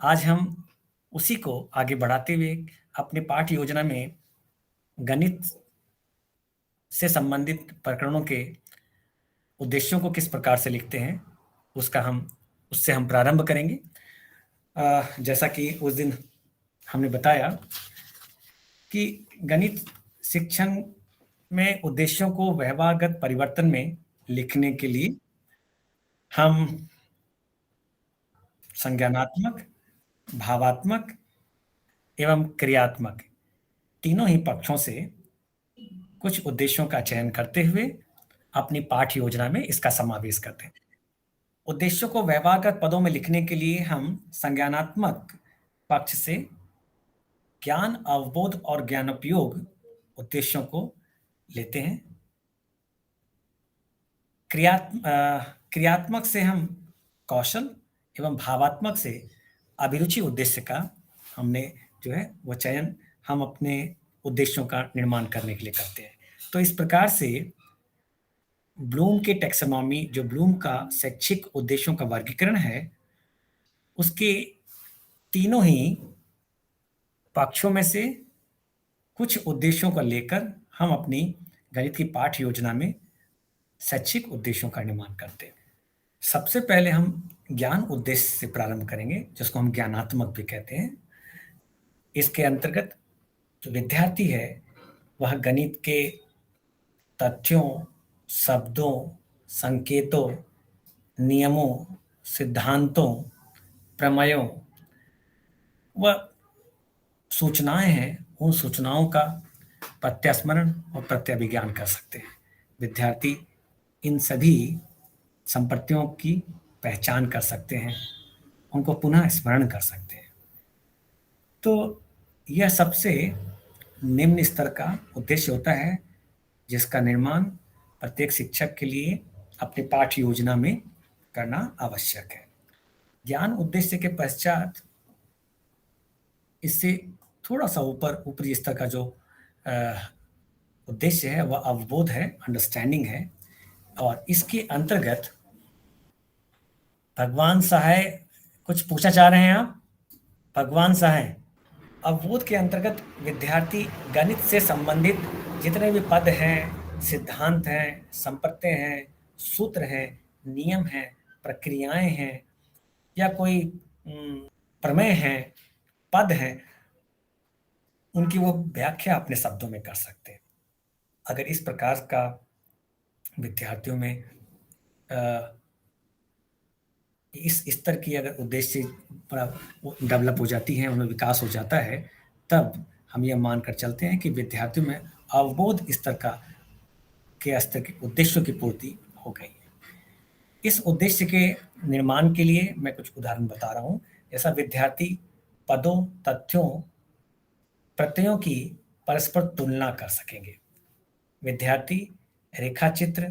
आज हम उसी को आगे बढ़ाते हुए अपने पाठ्य योजना में गणित से संबंधित प्रकरणों के उद्देश्यों को किस प्रकार से लिखते हैं उससे हम प्रारंभ करेंगे। जैसा कि उस दिन हमने बताया कि गणित शिक्षण में उद्देश्यों को व्यवहारगत परिवर्तन में लिखने के लिए हम संज्ञानात्मक, भावात्मक एवं क्रियात्मक तीनों ही पक्षों से कुछ उद्देश्यों का चयन करते हुए अपनी पाठ्य योजना में इसका समावेश करते हैं। उद्देश्यों को व्यवहारगत पदों में लिखने के लिए हम संज्ञानात्मक पक्ष से ज्ञान अवबोध और ज्ञानोपयोग उद्देश्यों को लेते हैं। क्रियात्मक से हम कौशल एवं भावात्मक से अभिरुचि उद्देश्य का हमने जो है वो चयन हम अपने उद्देश्यों का निर्माण करने के लिए करते हैं। तो इस प्रकार से ब्लूम के टैक्सोनॉमी, जो ब्लूम का शैक्षिक उद्देश्यों का वर्गीकरण है, उसके तीनों ही पक्षों में से कुछ उद्देश्यों को लेकर हम अपनी गणित की पाठ्य योजना में शैक्षिक उद्देश्यों का निर्माण करते हैं। सबसे पहले हम ज्ञान उद्देश्य से प्रारंभ करेंगे, जिसको हम ज्ञानात्मक भी कहते हैं। इसके अंतर्गत जो विद्यार्थी है वह गणित के तथ्यों, शब्दों, संकेतों, नियमों, सिद्धांतों, प्रमेयों व सूचनाएं हैं, उन सूचनाओं का प्रत्यास्मरण और प्रत्याभिज्ञान कर सकते हैं। विद्यार्थी इन सभी संपत्तियों की पहचान कर सकते हैं, उनको पुनः स्मरण कर सकते हैं। तो यह सबसे निम्न स्तर का उद्देश्य होता है, जिसका निर्माण प्रत्येक शिक्षक के लिए अपनी पाठ्य योजना में करना आवश्यक है। ज्ञान उद्देश्य के पश्चात इससे थोड़ा सा ऊपरी स्तर का जो उद्देश्य है वह अवबोध है, अंडरस्टैंडिंग है। और इसके अंतर्गत भगवान सहाय, कुछ पूछना चाह रहे हैं आप? भगवान सहाय, अवबोध के अंतर्गत विद्यार्थी गणित से संबंधित जितने भी पद हैं, सिद्धांत हैं, संपत्ति हैं, सूत्र हैं, नियम हैं, प्रक्रियाएं हैं या कोई प्रमेय हैं, पद हैं, उनकी वो व्याख्या अपने शब्दों में कर सकते हैं। अगर इस प्रकार का विद्यार्थियों में इस स्तर की अगर उद्देश्य डेवलप हो जाती है, उनमें विकास हो जाता है, तब हम ये मानकर चलते हैं कि विद्यार्थियों में अवबोध स्तर के स्तर के उद्देश्यों की पूर्ति हो गई है। इस उद्देश्य के निर्माण के लिए मैं कुछ उदाहरण बता रहा हूँ। जैसा विद्यार्थी पदों, तथ्यों, प्रत्ययों की परस्पर तुलना कर सकेंगे। विद्यार्थी रेखाचित्र,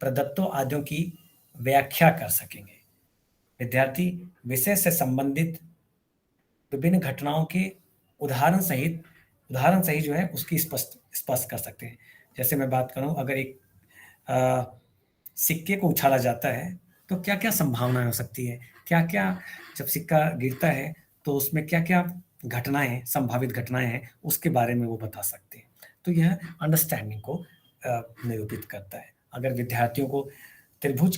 प्रदत्तों आदियों की व्याख्या कर सकेंगे। विद्यार्थी विषय से संबंधित विभिन्न घटनाओं के उदाहरण सहित जो है उसकी स्पष्ट कर सकते हैं। जैसे मैं बात करूं, अगर एक सिक्के को उछाला जाता है तो क्या क्या संभावनाएं हो सकती है, क्या क्या जब सिक्का गिरता है तो उसमें क्या क्या घटनाएं, संभावित घटनाएं हैं, उसके बारे में वो बता सकते हैं। तो यह अंडरस्टैंडिंग को निरूपित करता है। अगर विद्यार्थियों को त्रिभुज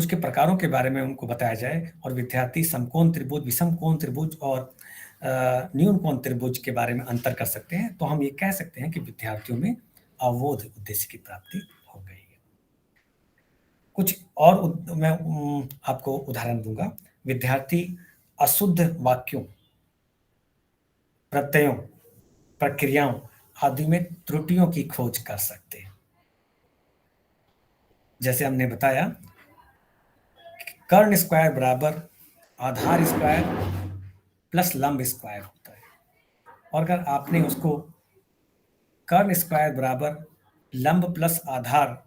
के प्रकारों के बारे में उनको बताया जाए और विद्यार्थी समकोण त्रिभुज, विषमकोण त्रिभुज और न्यून कोण त्रिभुज के बारे में अंतर कर सकते हैं, तो हम ये कह सकते हैं कि विद्यार्थियों में अवबोध उद्देश्य की प्राप्ति हो गई है। कुछ और मैं आपको उदाहरण दूंगा। विद्यार्थी अशुद्ध वाक्यों, प्रत्ययों, प्रक्रियाओं आदि में त्रुटियों की खोज कर सकते हैं। जैसे हमने बताया कर्ण स्क्वायर बराबर आधार स्क्वायर प्लस लंब स्क्वायर होता है, और अगर आपने उसको कर्ण स्क्वायर बराबर लंब प्लस आधार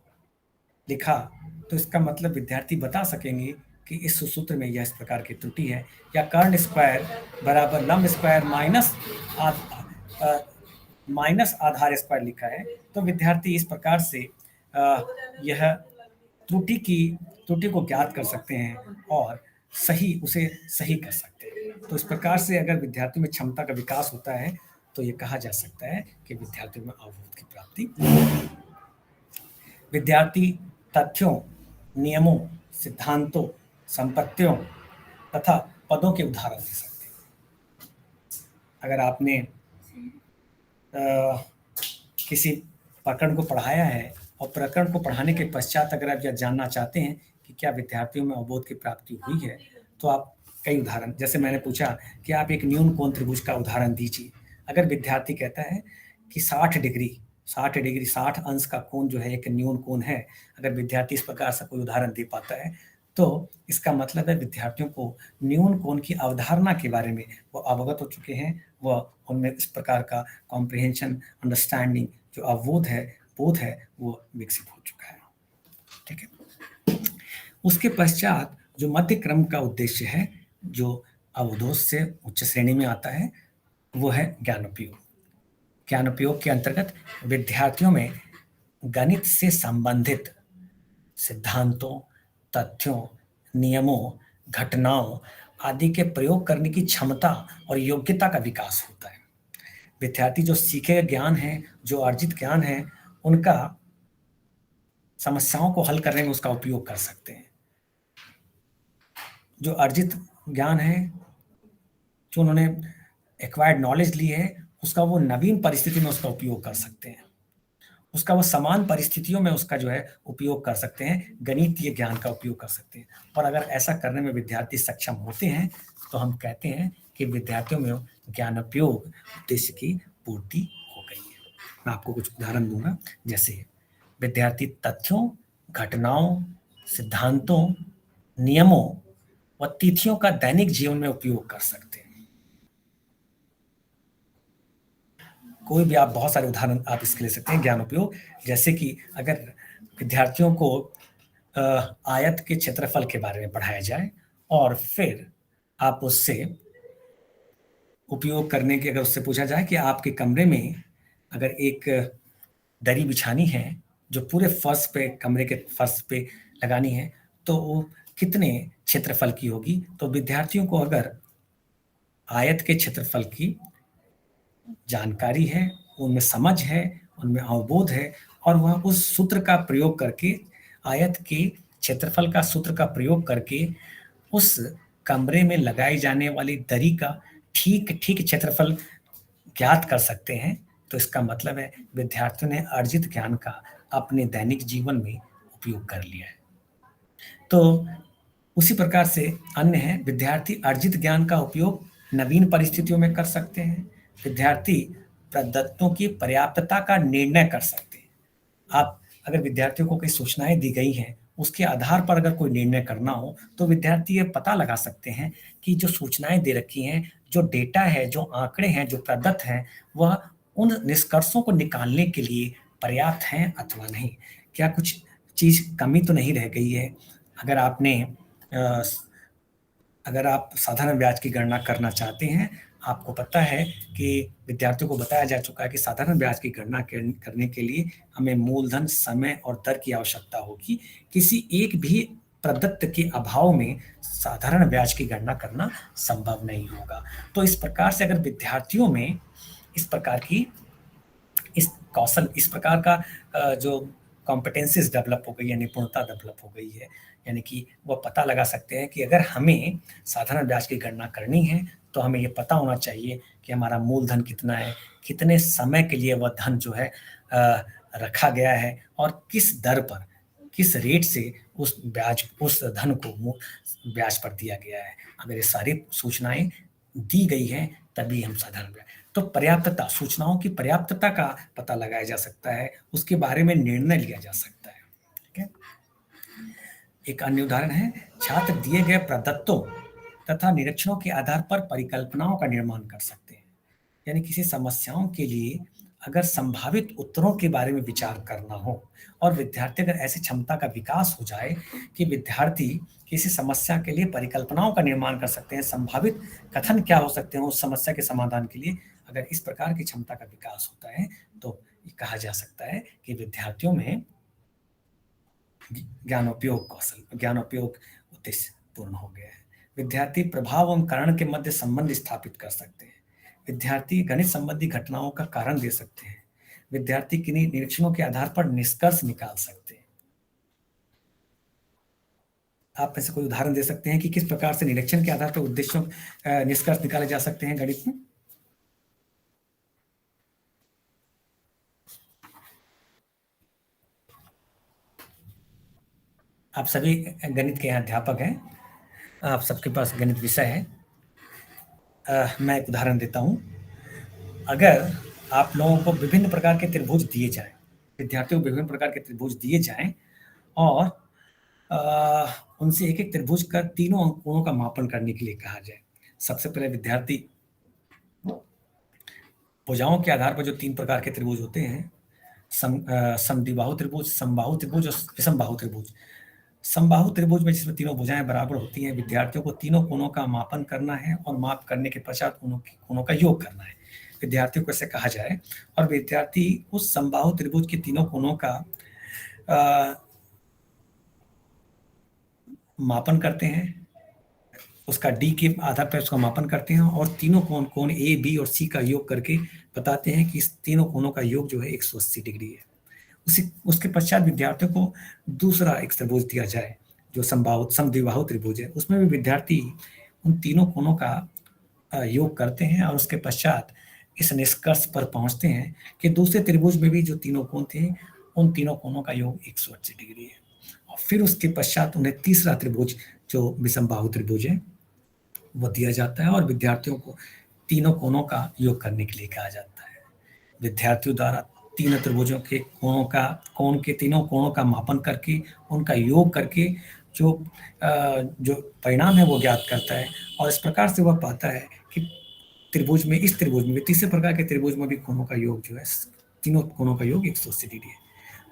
लिखा तो इसका मतलब विद्यार्थी बता सकेंगे कि इस सूत्र में यह इस प्रकार की त्रुटि है। या कर्ण स्क्वायर बराबर लंब स्क्वायर माइनस आधार स्क्वायर लिखा है तो विद्यार्थी इस प्रकार से यह त्रुटि को ज्ञात कर सकते हैं और उसे सही कर सकते हैं। तो इस प्रकार से अगर विद्यार्थी में क्षमता का विकास होता है तो ये कहा जा सकता है कि विद्यार्थियों में अवबोध की प्राप्ति। विद्यार्थी तथ्यों, नियमों, सिद्धांतों, संपत्तियों तथा पदों के उदाहरण दे सकते हैं। अगर आपने किसी प्रकरण को पढ़ाया है और प्रकरण को पढ़ाने के पश्चात अगर आप यह जानना चाहते हैं कि क्या विद्यार्थियों में अवबोध की प्राप्ति हुई है, तो आप कई उदाहरण, जैसे मैंने पूछा कि आप एक न्यून कोण त्रिभुज का उदाहरण दीजिए। अगर विद्यार्थी कहता है कि 60 अंश का कोण जो है एक न्यून कोण है, अगर विद्यार्थी इस प्रकार से कोई उदाहरण दे पाता है तो इसका मतलब है विद्यार्थियों को न्यून कोण की अवधारणा के बारे में वो अवगत हो चुके हैं, वह उनमें इस प्रकार का कॉम्प्रिहेंशन, अंडरस्टैंडिंग, जो अवबोध है, बोध है, वो विकसित हो चुका है। ठीक है। उसके पश्चात जो मध्य क्रम का उद्देश्य है, जो अवधोष से उच्च श्रेणी में आता है, वो है ज्ञानोपयोग। ज्ञानोपयोग के अंतर्गत विद्यार्थियों में गणित से संबंधित सिद्धांतों, तथ्यों, नियमों, घटनाओं आदि के प्रयोग करने की क्षमता और योग्यता का विकास होता है। विद्यार्थी जो सीखे ज्ञान है, जो अर्जित ज्ञान है, उनका समस्याओं को हल करने में उसका उपयोग कर सकते हैं। जो अर्जित ज्ञान है, जो उन्होंने एक्वायर्ड नॉलेज ली है, उसका वो नवीन परिस्थिति में उसका उपयोग कर सकते हैं। उसका वो समान परिस्थितियों में उसका जो है उपयोग कर सकते हैं, गणितीय ज्ञान का उपयोग कर सकते हैं। और अगर ऐसा करने में विद्यार्थी सक्षम होते हैं तो हम कहते हैं कि विद्यार्थियों में ज्ञानोपयोग उद्देश्य की पूर्ति हो गई है। मैं आपको कुछ उदाहरण दूंगा, जैसे विद्यार्थी तथ्यों, घटनाओं, सिद्धांतों, नियमों व तिथियों का दैनिक जीवन में उपयोग कर सकते हैं। कोई भी आप बहुत सारे उदाहरण आप इसके ले सकते हैं ज्ञान उपयोग, जैसे कि अगर विद्यार्थियों को आयत के क्षेत्रफल के बारे में पढ़ाया जाए और फिर आप उससे उपयोग करने की, अगर उससे पूछा जाए कि आपके कमरे में अगर एक दरी बिछानी है जो पूरे फर्श पे, कमरे के फर्श पे लगानी है, तो वो कितने क्षेत्रफल की होगी, तो विद्यार्थियों को अगर आयत के क्षेत्रफल की जानकारी है, उनमें समझ है, उनमें अवबोध है और वह उस सूत्र का प्रयोग करके, आयत के क्षेत्रफल का सूत्र का प्रयोग करके उस कमरे में लगाई जाने वाली दरी का ठीक ठीक क्षेत्रफल ज्ञात कर सकते हैं, तो इसका मतलब है विद्यार्थियों ने अर्जित ज्ञान का अपने दैनिक जीवन में उपयोग कर लिया है। तो उसी प्रकार से अन्य है, विद्यार्थी अर्जित ज्ञान का उपयोग नवीन परिस्थितियों में कर सकते हैं। विद्यार्थी प्रदत्तों की पर्याप्तता का निर्णय कर सकते हैं। आप अगर विद्यार्थियों को कई सूचनाएं दी गई हैं, उसके आधार पर अगर कोई निर्णय करना हो तो विद्यार्थी ये पता लगा सकते हैं कि जो सूचनाएं दे रखी हैं, जो डेटा है, जो आंकड़े हैं, जो प्रदत्त हैं, वह उन निष्कर्षों को निकालने के लिए पर्याप्त हैं अथवा नहीं। क्या कुछ चीज कमी तो नहीं रह गई है। अगर आपने अगर आप साधारण ब्याज की गणना करना चाहते हैं, आपको पता है कि विद्यार्थियों को बताया जा चुका है कि साधारण ब्याज की गणना करने के लिए हमें मूलधन, समय और दर की आवश्यकता होगी। किसी एक भी प्रदत्त के अभाव में साधारण ब्याज की गणना करना संभव नहीं होगा। तो इस प्रकार से अगर विद्यार्थियों में इस प्रकार की इस कौशल, इस प्रकार का जो कॉम्पिटेंसीज डेवलप हो गई है, निपुणता डेवलप हो गई है, यानी कि वह पता लगा सकते हैं कि अगर हमें साधारण ब्याज की गणना करनी है तो हमें ये पता होना चाहिए कि हमारा मूलधन कितना है, कितने समय के लिए वह धन जो है रखा गया है और किस दर पर, किस रेट से उस धन को ब्याज पर दिया गया है। अगर ये सारी सूचनाएं दी गई हैं तभी हम साधारण ब्याज, तो पर्याप्तता, सूचनाओं की पर्याप्तता का पता लगाया जा सकता है, उसके बारे में निर्णय लिया जा सकता है। ठीक है। एक अन्य उदाहरण है, छात्र दिए गए प्रदत्तों तथा निरीक्षणों के आधार पर परिकल्पनाओं का निर्माण कर सकते हैं। यानी किसी समस्याओं के लिए अगर संभावित उत्तरों के बारे में विचार करना हो और विद्यार्थी अगर ऐसी क्षमता का विकास हो जाए कि विद्यार्थी किसी समस्या के लिए परिकल्पनाओं का निर्माण कर सकते हैं, संभावित कथन क्या हो सकते हैं उस समस्या के समाधान के लिए, अगर इस प्रकार की क्षमता का विकास होता है तो कहा जा सकता है कि विद्यार्थियों में ज्ञानोपयोग कौशल, ज्ञानोपयोग उद्देश्य पूर्ण हो गया है। विद्यार्थी प्रभाव एवं कारण के मध्य संबंध स्थापित कर सकते हैं। विद्यार्थी गणित संबंधी घटनाओं का कारण दे सकते हैं। विद्यार्थी किन्हीं निरीक्षणों के आधार पर निष्कर्ष निकाल सकते हैं। आप में से कोई उदाहरण दे सकते हैं कि किस प्रकार से निरीक्षण के आधार पर उद्देश्यों निष्कर्ष निकाले जा सकते हैं गणित में? आप सभी गणित के यहाँ अध्यापक हैं, आप सबके पास गणित विषय है। मैं एक उदाहरण देता हूँ। अगर आप लोगों को विभिन्न प्रकार के त्रिभुज दिए जाएं, विद्यार्थियों को विभिन्न प्रकार के त्रिभुज दिए जाएं और उनसे एक एक त्रिभुज का तीनों कोणों का मापन करने के लिए कहा जाए। सबसे पहले विद्यार्थी भुजाओं के आधार पर जो 3 प्रकार के त्रिभुज होते हैं, समद्विबाहु त्रिभुज, समबाहु त्रिभुज और विषमबाहु त्रिभुज। समबाहु त्रिभुज में जिसमें तीनों भुजाएं बराबर होती हैं, विद्यार्थियों को तीनों कोणों का मापन करना है और माप करने के पश्चात कोणों का योग करना है। विद्यार्थियों को ऐसे कहा जाए और विद्यार्थी उस समबाहु त्रिभुज के तीनों कोणों का मापन करते हैं, उसका डी के आधार पर उसका मापन करते हैं और तीनों कोण ए, बी और सी का योग करके बताते हैं कि इस तीनों कोणों का योग जो है 180 डिग्री है। उसके पश्चात विद्यार्थियों को दूसरा एक त्रिभुज दिया जाए जो समद्विबाहु त्रिभुज है। उसमें भी विद्यार्थी उन तीनों कोणों का योग करते हैं और उसके पश्चात इस निष्कर्ष पर पहुंचते हैं कि दूसरे त्रिभुज में भी जो तीनों कोण थे, उन तीनों कोणों का योग 180 डिग्री है। और फिर उसके पश्चात उन्हें तीसरा त्रिभुज जो विषमबाहु त्रिभुज है वो दिया जाता है और विद्यार्थियों को तीनों कोणों का योग करने के लिए कहा जाता है। विद्यार्थियों द्वारा तीनों त्रिभुजों के कोण के तीनों कोणों का मापन करके उनका योग करके जो परिणाम है वो ज्ञात करता है और इस प्रकार से वह पाता है कि इस त्रिभुज में तीसरे प्रकार के त्रिभुज में भी कोणों का योग जो है, तीनों कोणों का योग 180 डिग्री है।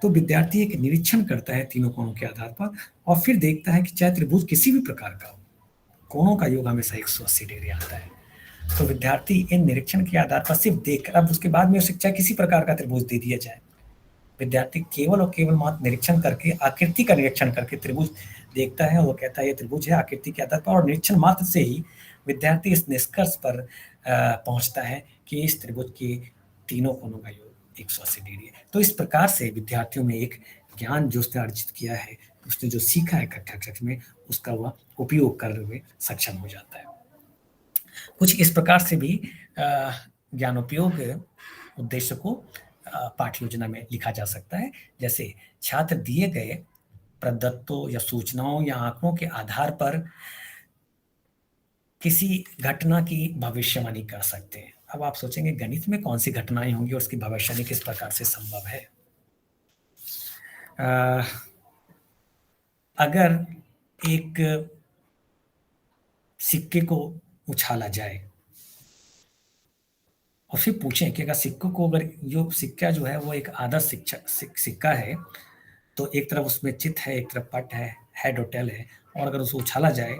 तो विद्यार्थी एक निरीक्षण करता है तीनों कोणों के आधार पर और फिर देखता है कि चाहे त्रिभुज किसी भी प्रकार का हो, कोणों का योग हमेशा 180 डिग्री आता है। तो विद्यार्थी इन निरीक्षण के आधार पर सिर्फ देखकर, अब उसके बाद में शिक्षा किसी प्रकार का त्रिभुज दे दिया जाए, विद्यार्थी केवल और केवल मात्र निरीक्षण करके, आकृति का निरीक्षण करके त्रिभुज देखता है और वो कहता है ये त्रिभुज है आकृति के आधार पर, और निरीक्षण मात्र से ही विद्यार्थी इस निष्कर्ष पर पहुंचता है कि इस त्रिभुज के तीनों कोणों का योग 180 डिग्री है। तो इस प्रकार से विद्यार्थियों में एक ज्ञान जो उसने अर्जित किया है, उसने जो सीखा है कक्षा कक्ष में, उसका वह उपयोग करने में सक्षम हो जाता है। कुछ इस प्रकार से भी ज्ञानोपयोग उद्देश्य को पाठ्य योजना में लिखा जा सकता है। जैसे छात्र दिए गए प्रदत्तों या सूचनाओं या आंकड़ों के आधार पर किसी घटना की भविष्यवाणी कर सकते हैं। अब आप सोचेंगे गणित में कौन सी घटनाएं होंगी और उसकी भविष्यवाणी किस प्रकार से संभव है। अगर एक सिक्के को उछाला जाए और फिर पूछें कि अगर सिक्कों को, अगर जो सिक्का जो है वो एक आधा सिक्का है, तो एक तरफ उसमें चित है, एक तरफ पट है, हेड और टेल है, और अगर उसको उछाला जाए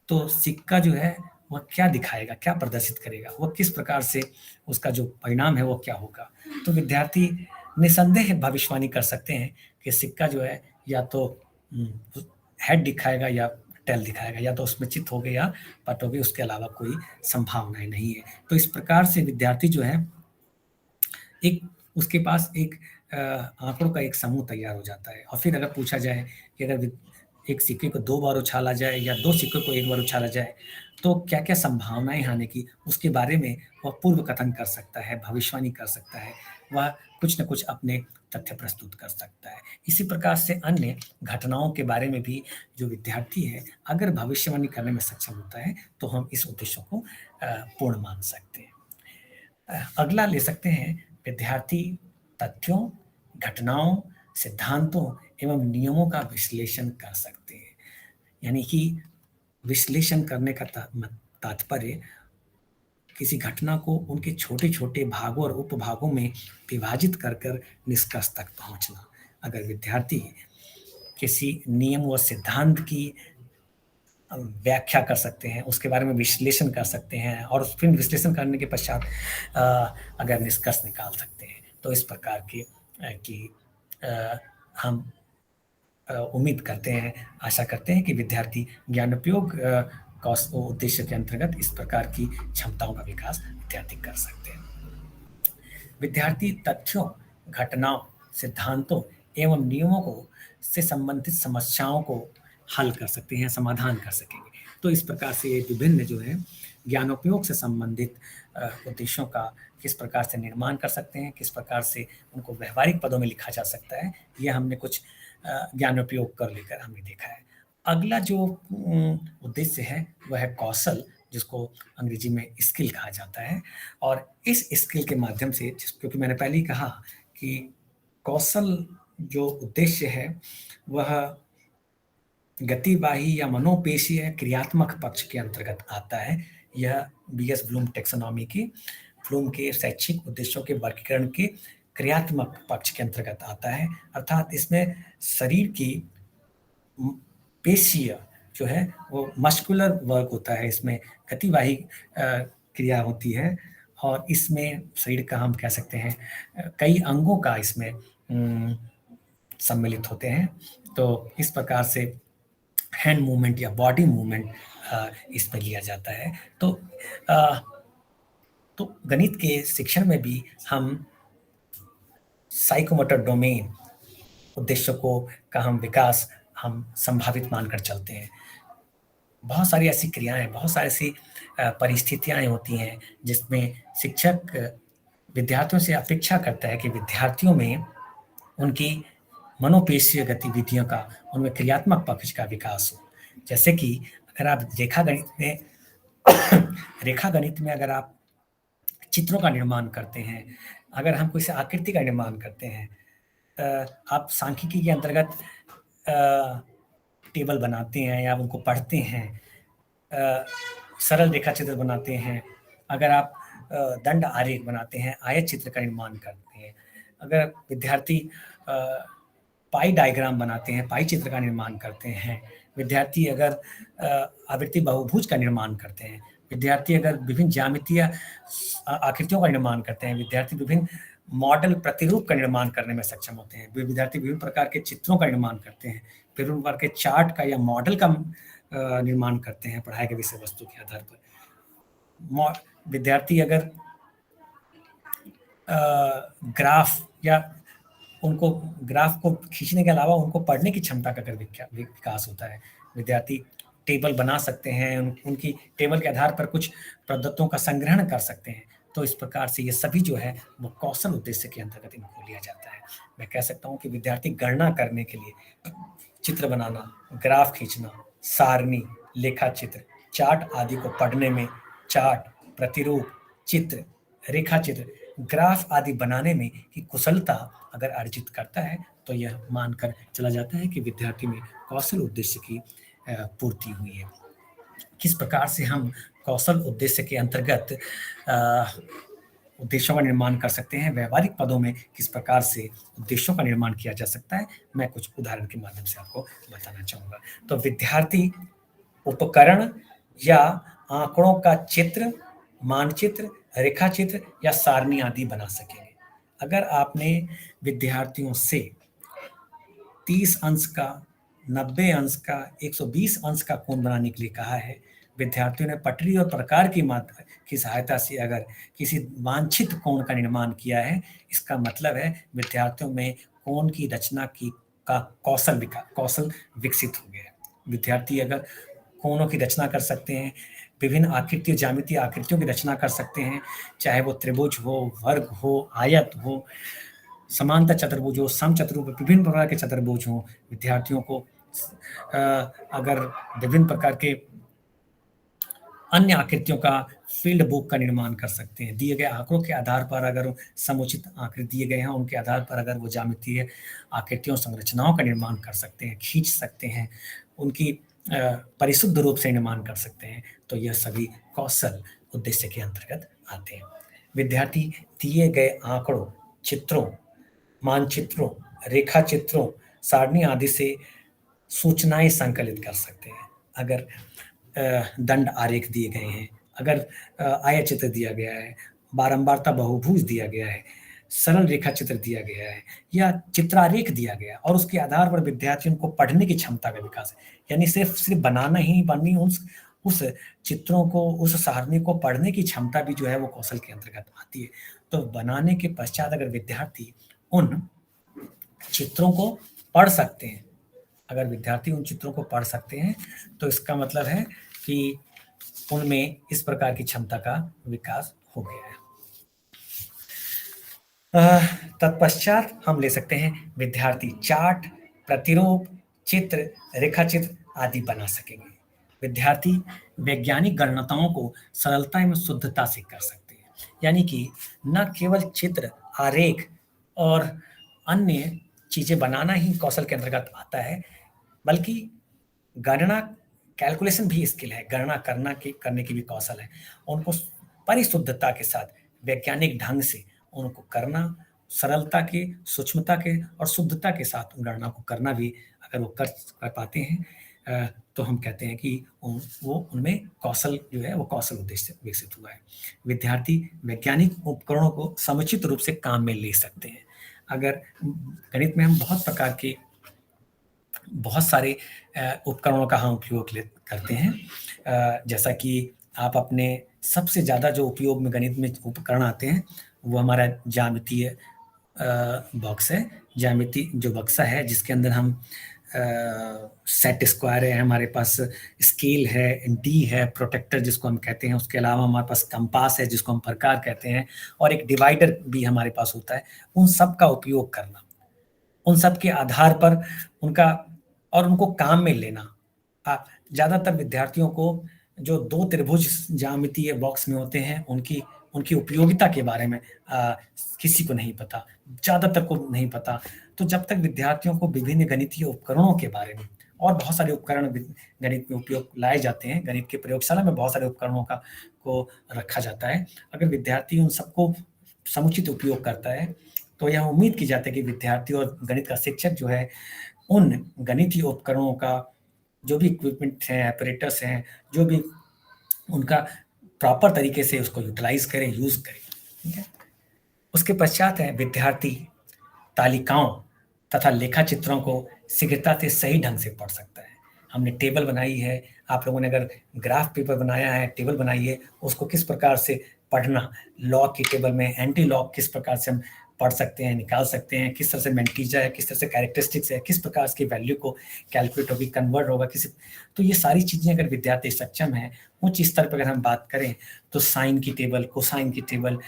तो सिक्का जो है वह क्या दिखाएगा, क्या प्रदर्शित करेगा, वह किस प्रकार से उसका जो परिणाम है वो क्या होगा। तो विद्यार्थी निसंदेह भविष्यवाणी कर सकते हैं कि सिक्का जो है या तो हेड दिखाएगा या टेल दिखाएगा, या तो उसमें चित हो गया या पट हो गई, उसके अलावा कोई संभावनाएं नहीं है। तो इस प्रकार से विद्यार्थी जो है एक, उसके पास एक आंकड़ों का एक समूह तैयार हो जाता है। और फिर अगर पूछा जाए कि अगर एक सिक्के को 2 बार उछाला जाए या 2 सिक्कों को 1 बार उछाला जाए तो क्या क्या संभावनाएं आने की, उसके बारे में वह पूर्व कथन कर सकता है, भविष्यवाणी कर सकता है, वह कुछ न कुछ अपने तथ्य प्रस्तुत कर सकता है। इसी प्रकार से अन्य घटनाओं के बारे में भी जो विद्यार्थी है अगर भविष्यवाणी करने में सक्षम होता है तो हम इस उद्देश्य को पूर्ण मान सकते हैं। अगला ले सकते हैं, विद्यार्थी तथ्यों, घटनाओं, सिद्धांतों एवं नियमों का विश्लेषण कर सकते हैं। यानी कि विश्लेषण करने का तात्पर्य किसी घटना को उनके छोटे छोटे भागों और उपभागों में विभाजित कर कर निष्कर्ष तक पहुंचना। अगर विद्यार्थी किसी नियम व सिद्धांत की व्याख्या कर सकते हैं, उसके बारे में विश्लेषण कर सकते हैं और फिर विश्लेषण करने के पश्चात अगर निष्कर्ष निकाल सकते हैं, तो इस प्रकार की हम उम्मीद करते हैं, आशा करते हैं कि विद्यार्थी ज्ञानोपयोग उद्देश्य के अंतर्गत इस प्रकार की क्षमताओं का विकास विद्यार्थी कर सकते हैं। विद्यार्थी तथ्यों, घटनाओं, सिद्धांतों एवं नियमों को से संबंधित समस्याओं को हल कर सकते हैं, समाधान कर सकेंगे। तो इस प्रकार से ये विभिन्न जो है ज्ञानोपयोग से संबंधित उद्देश्यों का किस प्रकार से निर्माण कर सकते हैं, किस प्रकार से उनको व्यवहारिक पदों में लिखा जा सकता है, ये हमने कुछ ज्ञानोपयोग कर लेकर हमने देखा है। अगला जो उद्देश्य है वह है कौशल, जिसको अंग्रेजी में स्किल कहा जाता है। और इस स्किल के माध्यम से, क्योंकि मैंने पहले ही कहा कि कौशल जो उद्देश्य है वह गतिवाही या मनोपेशीय क्रियात्मक पक्ष के अंतर्गत आता है। यह बीएस ब्लूम टेक्सोनॉमी की ब्लूम के शैक्षिक उद्देश्यों के वर्गीकरण के क्रियात्मक पक्ष के अंतर्गत आता है। अर्थात इसमें शरीर की पेशीय जो है वो मस्कुलर वर्क होता है, इसमें गतिवाही क्रिया होती है और इसमें शरीर का हम कह सकते हैं कई अंगों का इसमें सम्मिलित होते हैं। तो इस प्रकार से हैंड मूवमेंट या बॉडी मूवमेंट इसमें लिया जाता है। तो गणित के शिक्षण में भी हम साइकोमोटर डोमेन उद्देश्यों को का हम विकास हम संभावित मानकर चलते हैं। बहुत सारी ऐसी क्रियाएं, बहुत सारी ऐसी परिस्थितियां होती हैं जिसमें शिक्षक विद्यार्थियों से अपेक्षा करता है कि विद्यार्थियों में उनकी मनोपेशीय गतिविधियों का, उनमें क्रियात्मक पक्ष का विकास हो। जैसे कि अगर आप रेखा गणित में अगर आप चित्रों का निर्माण करते हैं, अगर हम कोई आकृति का निर्माण करते हैं, आप सांख्यिकी के अंतर्गत टेबल बनाते हैं या उनको पढ़ते हैं, सरल रेखा चित्र बनाते हैं, अगर आप दंड आरेख बनाते हैं, आयत चित्र का निर्माण करते हैं, अगर विद्यार्थी पाई डायग्राम बनाते हैं, पाई चित्र का निर्माण करते हैं, विद्यार्थी अगर आवृत्ति बहुभुज का निर्माण करते हैं, विद्यार्थी अगर विभिन्न ज्यामितीय आकृतियों का निर्माण करते हैं, विद्यार्थी विभिन्न मॉडल प्रतिरूप का निर्माण करने में सक्षम होते हैं, विद्यार्थी विभिन्न प्रकार के चित्रों का निर्माण करते हैं, विभिन्न प्रकार के चार्ट का या मॉडल का निर्माण करते हैं पढ़ाई के विषय वस्तु के आधार पर। विद्यार्थी अगर ग्राफ या उनको ग्राफ को खींचने के अलावा उनको पढ़ने की क्षमता का अगर विकास होता है, विद्यार्थी टेबल बना सकते हैं, उनकी टेबल के आधार पर कुछ प्रदत्तों का संग्रहण कर सकते हैं। तो इस प्रकार से ये सभी जो है वो कौशल उद्देश्य के अंतर्गत इनको लिया जाता है। मैं कह सकता हूँ कि विद्यार्थी गणना करने के लिए चित्र बनाना, ग्राफ खींचना, सारणी, लेखा चित्र, चार्ट आदि को पढ़ने में, चार्ट, प्रतिरूप, चित्र, रेखा चित्र, ग्राफ आदि बनाने में की कुशलता अगर अर्जित करता है तो यह मानकर चला जाता है कि विद्यार्थी में कौशल उद्देश्य की पूर्ति हुई है। किस प्रकार से हम कौशल उद्देश्य के अंतर्गत उद्देश्यों का निर्माण कर सकते हैं, व्यवहारिक पदों में किस प्रकार से उद्देश्यों का निर्माण किया जा सकता है, मैं कुछ उदाहरण के माध्यम से आपको बताना चाहूँगा। तो विद्यार्थी उपकरण या आंकड़ों का चित्र, मानचित्र, रेखा चित्र या सारणी आदि बना सकेंगे। अगर आपने विद्यार्थियों से 30 अंश का, 90 अंश का, 120 अंश का कोण बनाने के लिए कहा है, विद्यार्थियों ने पटरी और प्रकार की सहायता से अगर किसी वांछित कोण का निर्माण किया है, इसका मतलब है विद्यार्थियों में कोण की रचना का कौशल विकसित हो गया है। विद्यार्थी अगर कोणों की रचना कर सकते हैं, विभिन्न आकृतियों, ज्यामितीय आकृतियों की रचना कर सकते हैं, चाहे वो त्रिभुज हो, वर्ग हो, आयत हो, समांतर चतुर्भुज हो, समचतुर्भुज, विभिन्न प्रकार के चतुर्भुज हो। विद्यार्थियों को अगर विभिन्न प्रकार के अन्य आकृतियों का फील्ड बुक का निर्माण कर सकते हैं, दिए गए आंकड़ों के आधार पर अगर समुचित आकृति दिए गए हैं, उनके आधार पर अगर वो ज्यामितीय आकृतियों, संरचनाओं का निर्माण कर सकते हैं, खींच सकते हैं, उनकी परिशुद्ध रूप से निर्माण कर सकते हैं, तो यह सभी कौशल उद्देश्य के अंतर्गत आते हैं। विद्यार्थी दिए गए आंकड़ों, चित्रों, मानचित्रों, रेखा चित्रों, सारणी आदि से सूचनाएं संकलित कर सकते हैं। अगर दंड आरेख दिए गए हैं, अगर आयत चित्र दिया गया है, बारंबारता बहुभुज दिया गया है, सरल रेखा चित्र दिया गया है या चित्रारेख दिया गया, और उसके आधार पर विद्यार्थियों को पढ़ने की क्षमता का विकास है। यानी सिर्फ बनाना ही उस चित्रों को, उस सारणी को पढ़ने की क्षमता भी जो है वो कौशल के अंतर्गत आती है। तो बनाने के पश्चात अगर विद्यार्थी उन चित्रों को पढ़ सकते हैं, अगर विद्यार्थी उन चित्रों को पढ़ सकते हैं, तो इसका मतलब है कि उनमें इस प्रकार की क्षमता का विकास हो गया है। तत्पश्चात हम ले सकते हैं विद्यार्थी चार्ट, प्रतिरूप, चित्र, रेखाचित्र आदि बना सकेंगे। विद्यार्थी वैज्ञानिक गणनाओं को सरलता एवं शुद्धता से कर सकते हैं, यानी कि न केवल चित्र, आरेख और अन्य चीजें बनाना ही कौशल के अंतर्गत आता है, बल्कि गणना, कैलकुलेशन भी स्किल है, गणना करने की भी कौशल है। उनको परिशुद्धता के साथ, वैज्ञानिक ढंग से उनको करना, सरलता के, सूक्ष्मता के और शुद्धता के साथ गणना को करना भी अगर वो कर पाते हैं, तो हम कहते हैं कि वो उनमें कौशल जो है वो कौशल उद्देश्य विकसित हुआ है। विद्यार्थी वैज्ञानिक उपकरणों को समुचित रूप से काम में ले सकते हैं। अगर गणित में हम बहुत सारे उपकरणों का हम उपयोग करते हैं, जैसा कि आप अपने सबसे ज़्यादा जो उपयोग में गणित में उपकरण आते हैं वो हमारा ज्यामितीय बॉक्स है। ज्यामिति जो बक्सा है जिसके अंदर हम सेट स्क्वायर है, हमारे पास स्केल है, डी है, प्रोटेक्टर जिसको हम कहते हैं, उसके अलावा हमारे पास कंपास है जिसको हम प्रकार कहते हैं, और एक डिवाइडर भी हमारे पास होता है। उन सब का उपयोग करना, उन सब के आधार पर उनको काम में लेना। ज़्यादातर विद्यार्थियों को जो 2 त्रिभुज ज्यामितीय बॉक्स में होते हैं उनकी उपयोगिता के बारे में किसी को नहीं पता, ज़्यादातर को नहीं पता। तो जब तक विद्यार्थियों को विभिन्न गणितीय उपकरणों के बारे में, और बहुत सारे उपकरण गणित में उपयोग लाए जाते हैं, गणित की प्रयोगशाला में बहुत सारे उपकरणों को रखा जाता है, अगर विद्यार्थी उन सबको समुचित उपयोग करता है तो यह उम्मीद की जाती है कि विद्यार्थी और गणित का शिक्षक जो है उन गणितीय उपकरणों का जो भी इक्विपमेंट हैं, ऑपरेटर्स हैं, जो भी उनका प्रॉपर तरीके से उसको यूटिलाइज करें, यूज करें। ठीक है। उसके पश्चात है विद्यार्थी तालिकाओं तथा लेखा चित्रों को शीघ्रता से सही ढंग से पढ़ सकता है। हमने टेबल बनाई है, आप लोगों ने अगर ग्राफ पेपर बनाया है, टेबल बनाई है, उसको किस प्रकार से पढ़ना, लॉग की टेबल में एंटी लॉग किस प्रकार से हम पढ़ सकते हैं, निकाल सकते हैं, किस तरह से मेंटीजर है, किस तरह से कैरेक्टरिस्टिक्स है, किस प्रकार की वैल्यू को कैलकुलेट होगी, कन्वर्ट होगा किसी। तो ये सारी चीजें अगर विद्यार्थी सक्षम है, उच्च स्तर पर अगर हम बात करें तो साइन की टेबल, कोसाइन की टेबल,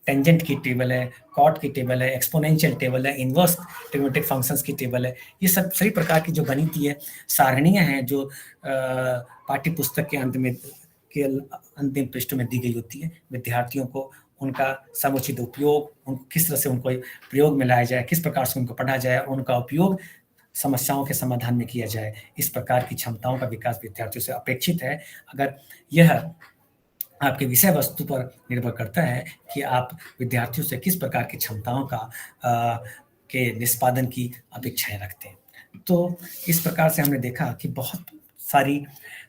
टेंजेंट की टेबल है, कॉट की टेबल है, एक्सपोनेंशियल टेबल है, इनवर्स ट्रिग्नोमेट्रिक फंक्शंस की टेबल है, ये सब सभी प्रकार की जो गणितीय सारणियां हैं जो पाठ्य पुस्तक के अंतिम पृष्ठों में दी गई होती है, विद्यार्थियों को उनका समुचित उपयोग, किस तरह से उनको प्रयोग में लाया जाए, किस प्रकार से उनको पढ़ा जाए, उनका उपयोग समस्याओं के समाधान में किया जाए, इस प्रकार की क्षमताओं का विकास विद्यार्थियों से अपेक्षित है। अगर यह आपके विषय वस्तु पर निर्भर करता है कि आप विद्यार्थियों से किस प्रकार की क्षमताओं के निष्पादन की अपेक्षाएं रखते हैं। तो इस प्रकार से हमने देखा कि बहुत सारी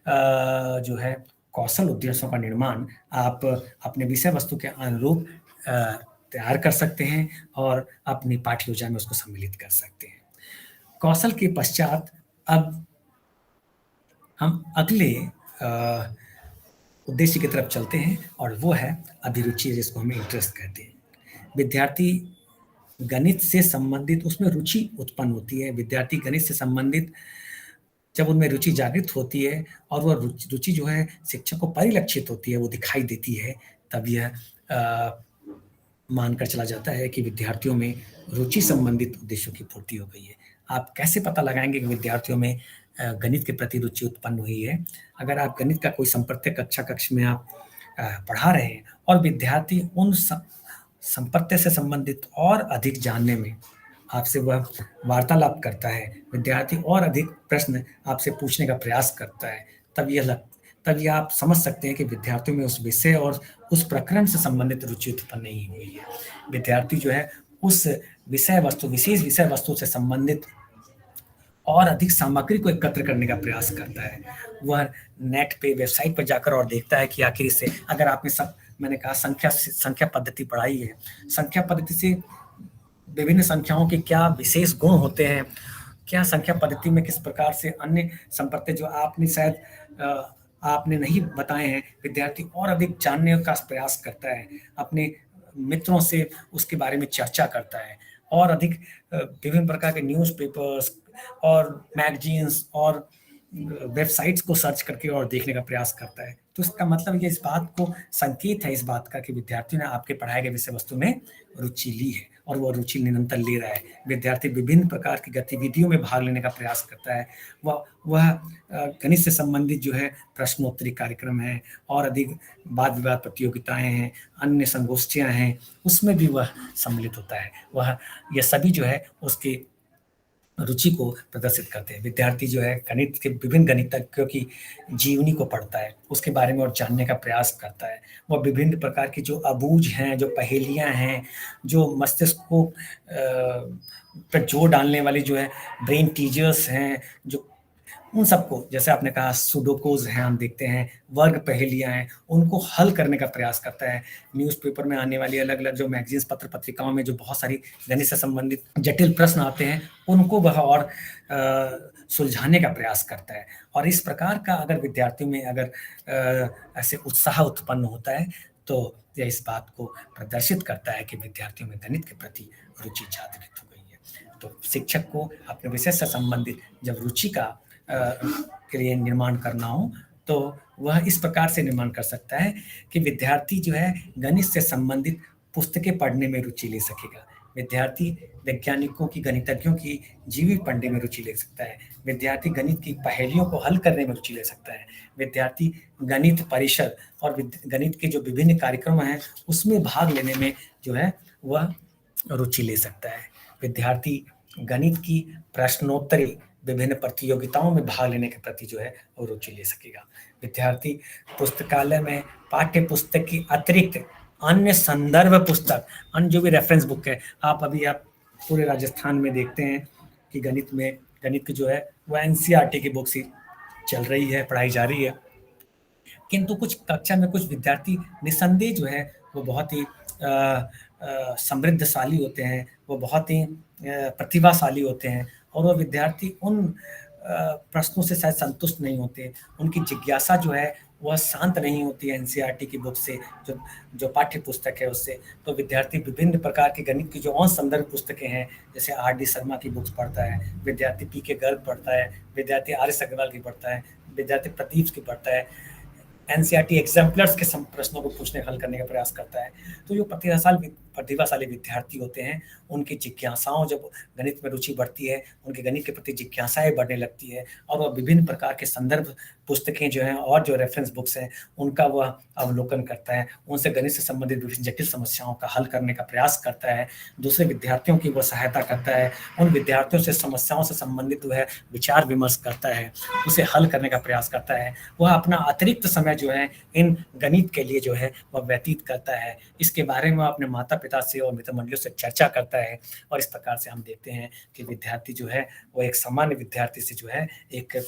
जो है कौशल उद्देश्यों का निर्माण आप अपने विषय वस्तु के अनुरूप तैयार कर सकते हैं और अपनी पाठ्य योजना में उसको सम्मिलित कर सकते हैं। कौशल के पश्चात अब हम अगले उद्देश्य की तरफ चलते हैं और वो है अभिरुचि, जिसको हम इंटरेस्ट कहते हैं। विद्यार्थी गणित से संबंधित उसमें रुचि उत्पन्न होती है। विद्यार्थी गणित से संबंधित जब उनमें रुचि जागृत होती है और वह रुचि जो है शिक्षक को परिलक्षित होती है, वो दिखाई देती है, तब यह मानकर चला जाता है कि विद्यार्थियों में रुचि संबंधित उद्देश्यों की पूर्ति हो गई है। आप कैसे पता लगाएंगे कि विद्यार्थियों में गणित के प्रति रुचि उत्पन्न हुई है? अगर आप गणित का कोई संप्रत्य कक्ष में आप पढ़ा रहे हैं और विद्यार्थी उन संप्रत्य से संबंधित और अधिक जानने में आपसे वह वार्तालाप करता है, विद्यार्थी और अधिक प्रश्न आपसे पूछने का प्रयास करता है, तब यह आप समझ सकते हैं कि विद्यार्थियों में उस विषय और उस प्रकरण से संबंधित रुचि उत्पन्न नहीं हुई है। विद्यार्थी जो है उस विशेष विषय वस्तु से संबंधित और अधिक सामग्री को एकत्र करने का प्रयास करता है। वह नेट पे, वेबसाइट पर जाकर और देखता है कि आखिर इससे, अगर आपने मैंने कहा संख्या पद्धति पढ़ाई है, संख्या पद्धति से विभिन्न संख्याओं के क्या विशेष गुण होते हैं, क्या संख्या पद्धति में किस प्रकार से अन्य संपत्ति जो आपने शायद आपने नहीं बताए हैं, विद्यार्थी और अधिक जानने का प्रयास करता है, अपने मित्रों से उसके बारे में चर्चा करता है और अधिक विभिन्न प्रकार के न्यूज़पेपर्स और मैगज़ीन्स और वेबसाइट्स को सर्च करके और देखने का प्रयास करता है। तो इसका मतलब ये इस बात को संकेत है इस बात का कि विद्यार्थी ने आपके पढ़ाए गए विषय वस्तु में रुचि ली है और वो रुचि निरंतर ले रहा है। विद्यार्थी विभिन्न प्रकार की गतिविधियों में भाग लेने का प्रयास करता है। वह गणित से संबंधित जो है प्रश्नोत्तरी कार्यक्रम है और अधिक वाद विवाद प्रतियोगिताएं हैं, अन्य संगोष्ठियां हैं, उसमें भी वह सम्मिलित होता है। वह यह सभी जो है उसकी रुचि को प्रदर्शित करते हैं। विद्यार्थी जो है गणित के विभिन्न गणितज्ञों की जीवनी को पढ़ता है, उसके बारे में और जानने का प्रयास करता है। वह विभिन्न प्रकार की जो अबूझ हैं, जो पहेलियाँ हैं, जो मस्तिष्क को पर जोर डालने वाली जो है ब्रेन टीजर्स हैं, जो उन सबको जैसे आपने कहा सुडोकोज़ हैं, हम देखते हैं, वर्ग पहेलियाँ हैं, उनको हल करने का प्रयास करता है। न्यूज़पेपर में आने वाली अलग-अलग जो मैगज़ीन्स, पत्र-पत्रिकाओं में जो बहुत सारी गणित से संबंधित जटिल प्रश्न आते हैं, उनको वह और सुलझाने का प्रयास करता है। और इस प्रकार का अगर विद्यार्थियों में अगर ऐसे उत्साह उत्पन्न होता है, तो यह इस बात को प्रदर्शित करता है कि विद्यार्थियों में गणित के प्रति रुचि जागृत हो गई है। तो शिक्षक को अपने विषय से संबंधित जब रुचि का के लिए निर्माण करना हो, तो वह इस प्रकार से निर्माण कर सकता है कि विद्यार्थी जो है गणित से संबंधित पुस्तकें पढ़ने में रुचि ले सकेगा। विद्यार्थी वैज्ञानिकों की, गणितज्ञों की जीवित पढ़ने में रुचि ले सकता है। विद्यार्थी गणित की पहेलियों को हल करने में रुचि ले सकता है। विद्यार्थी गणित परिषद और गणित के जो विभिन्न कार्यक्रम हैं, उसमें भाग लेने में जो है वह रुचि ले सकता है। विद्यार्थी गणित की प्रश्नोत्तरी विभिन्न प्रतियोगिताओं में भाग लेने के प्रति जो है वो रुचि ले सकेगा। विद्यार्थी पुस्तकालय में पाठ्य पुस्तक की अतिरिक्त अन्य संदर्भ पुस्तक, अन्य जो भी रेफरेंस बुक है, आप पूरे राजस्थान में देखते हैं कि गणित की जो है वो एनसीईआरटी की बुक्स ही चल रही है, पढ़ाई जा रही है। किंतु कुछ कक्षा में कुछ विद्यार्थी निसंदेह जो है वो बहुत ही समृद्धशाली होते हैं, वो बहुत ही प्रतिभाशाली होते हैं और वो विद्यार्थी उन प्रश्नों से शायद संतुष्ट नहीं होते। उनकी जिज्ञासा जो है वह शांत नहीं होती है एनसीईआरटी की बुक से, जो पाठ्य पुस्तक है उससे। तो विद्यार्थी विभिन्न प्रकार के गणित की जो और संदर्भ पुस्तकें हैं, जैसे आर डी शर्मा की बुक्स पढ़ता है, विद्यार्थी पी के गर्ग पढ़ता है, विद्यार्थी आर एस अग्रवाल की पढ़ता है, विद्यार्थी प्रदीप की पढ़ता है, एनसीईआरटी एग्जाम्पलर्स के प्रश्नों को पूछने हल करने का प्रयास करता है। तो जो प्रतिभाशाली विद्यार्थी होते हैं, उनकी जिज्ञासाओं जब गणित में रुचि बढ़ती है, उनके गणित के प्रति जिज्ञासाएं बढ़ने लगती है और वह विभिन्न प्रकार के संदर्भ पुस्तकें जो हैं और जो रेफरेंस बुक्स हैं, उनका वह अवलोकन करता है, उनसे गणित से संबंधित विभिन्न जटिल समस्याओं का हल करने का प्रयास करता है, दूसरे विद्यार्थियों की वह सहायता करता है, उन विद्यार्थियों से समस्याओं से संबंधित वह विचार विमर्श करता है, उसे हल करने का प्रयास करता है। वह अपना अतिरिक्त समय जो है इन गणित के लिए जो है वह व्यतीत करता है। इसके बारे में अपने माता-पिता से और मित्रमंडलियों से चर्चा करता है और इस प्रकार से हम देखते हैं कि विद्यार्थी जो है वो एक सामान्य विद्यार्थी से जो है एक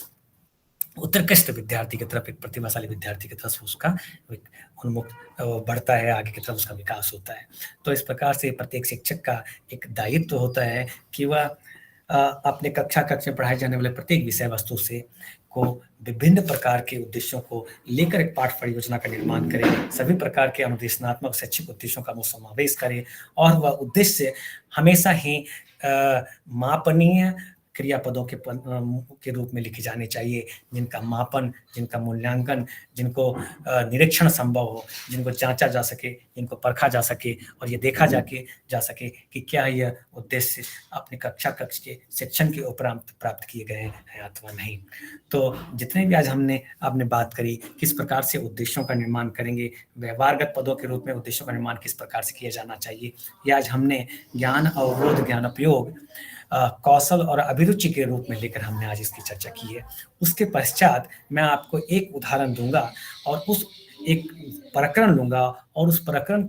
उत्कृष्ट विद्यार्थी की तरफ, एक प्रतिभाशाली विद्यार्थी की तरफ उसका एक उन्मुख बढ़ता है, आगे की तरफ उसका विकास होता है। तो इस प्रकार से प्रत्येक शिक्षक का एक दायित्व होता है कि वह अपने कक्षा में पढ़ाए जाने वाले प्रत्येक विषय वस्तु से को विभिन्न प्रकार के उद्देश्यों को लेकर एक पाठ परियोजना का निर्माण करे, सभी प्रकार के अनुदेशनात्मक शैक्षिक उद्देश्यों का वो समावेश करे और वह उद्देश्य हमेशा ही मापनीय क्रियापदों के रूप में लिखे जाने चाहिए, जिनका मापन, जिनका मूल्यांकन, जिनको निरीक्षण संभव हो, जिनको जांचा जा सके, जिनको परखा जा सके और ये देखा जा सके कि क्या यह उद्देश्य अपने कक्षा के शिक्षण के उपरांत प्राप्त किए गए हैं अथवा नहीं। तो जितने भी आज आपने बात करी किस प्रकार से उद्देश्यों का निर्माण करेंगे, व्यवहारगत पदों के रूप में उद्देश्यों का निर्माण किस प्रकार से किया जाना चाहिए, ये आज हमने ज्ञान अवरोध, ज्ञान उपयोग, कौशल और अभिरुचि के रूप में लेकर हमने आज इसकी चर्चा की है। उसके पश्चात मैं आपको एक उदाहरण दूंगा और उस एक प्रकरण लूंगा और उस प्रकरण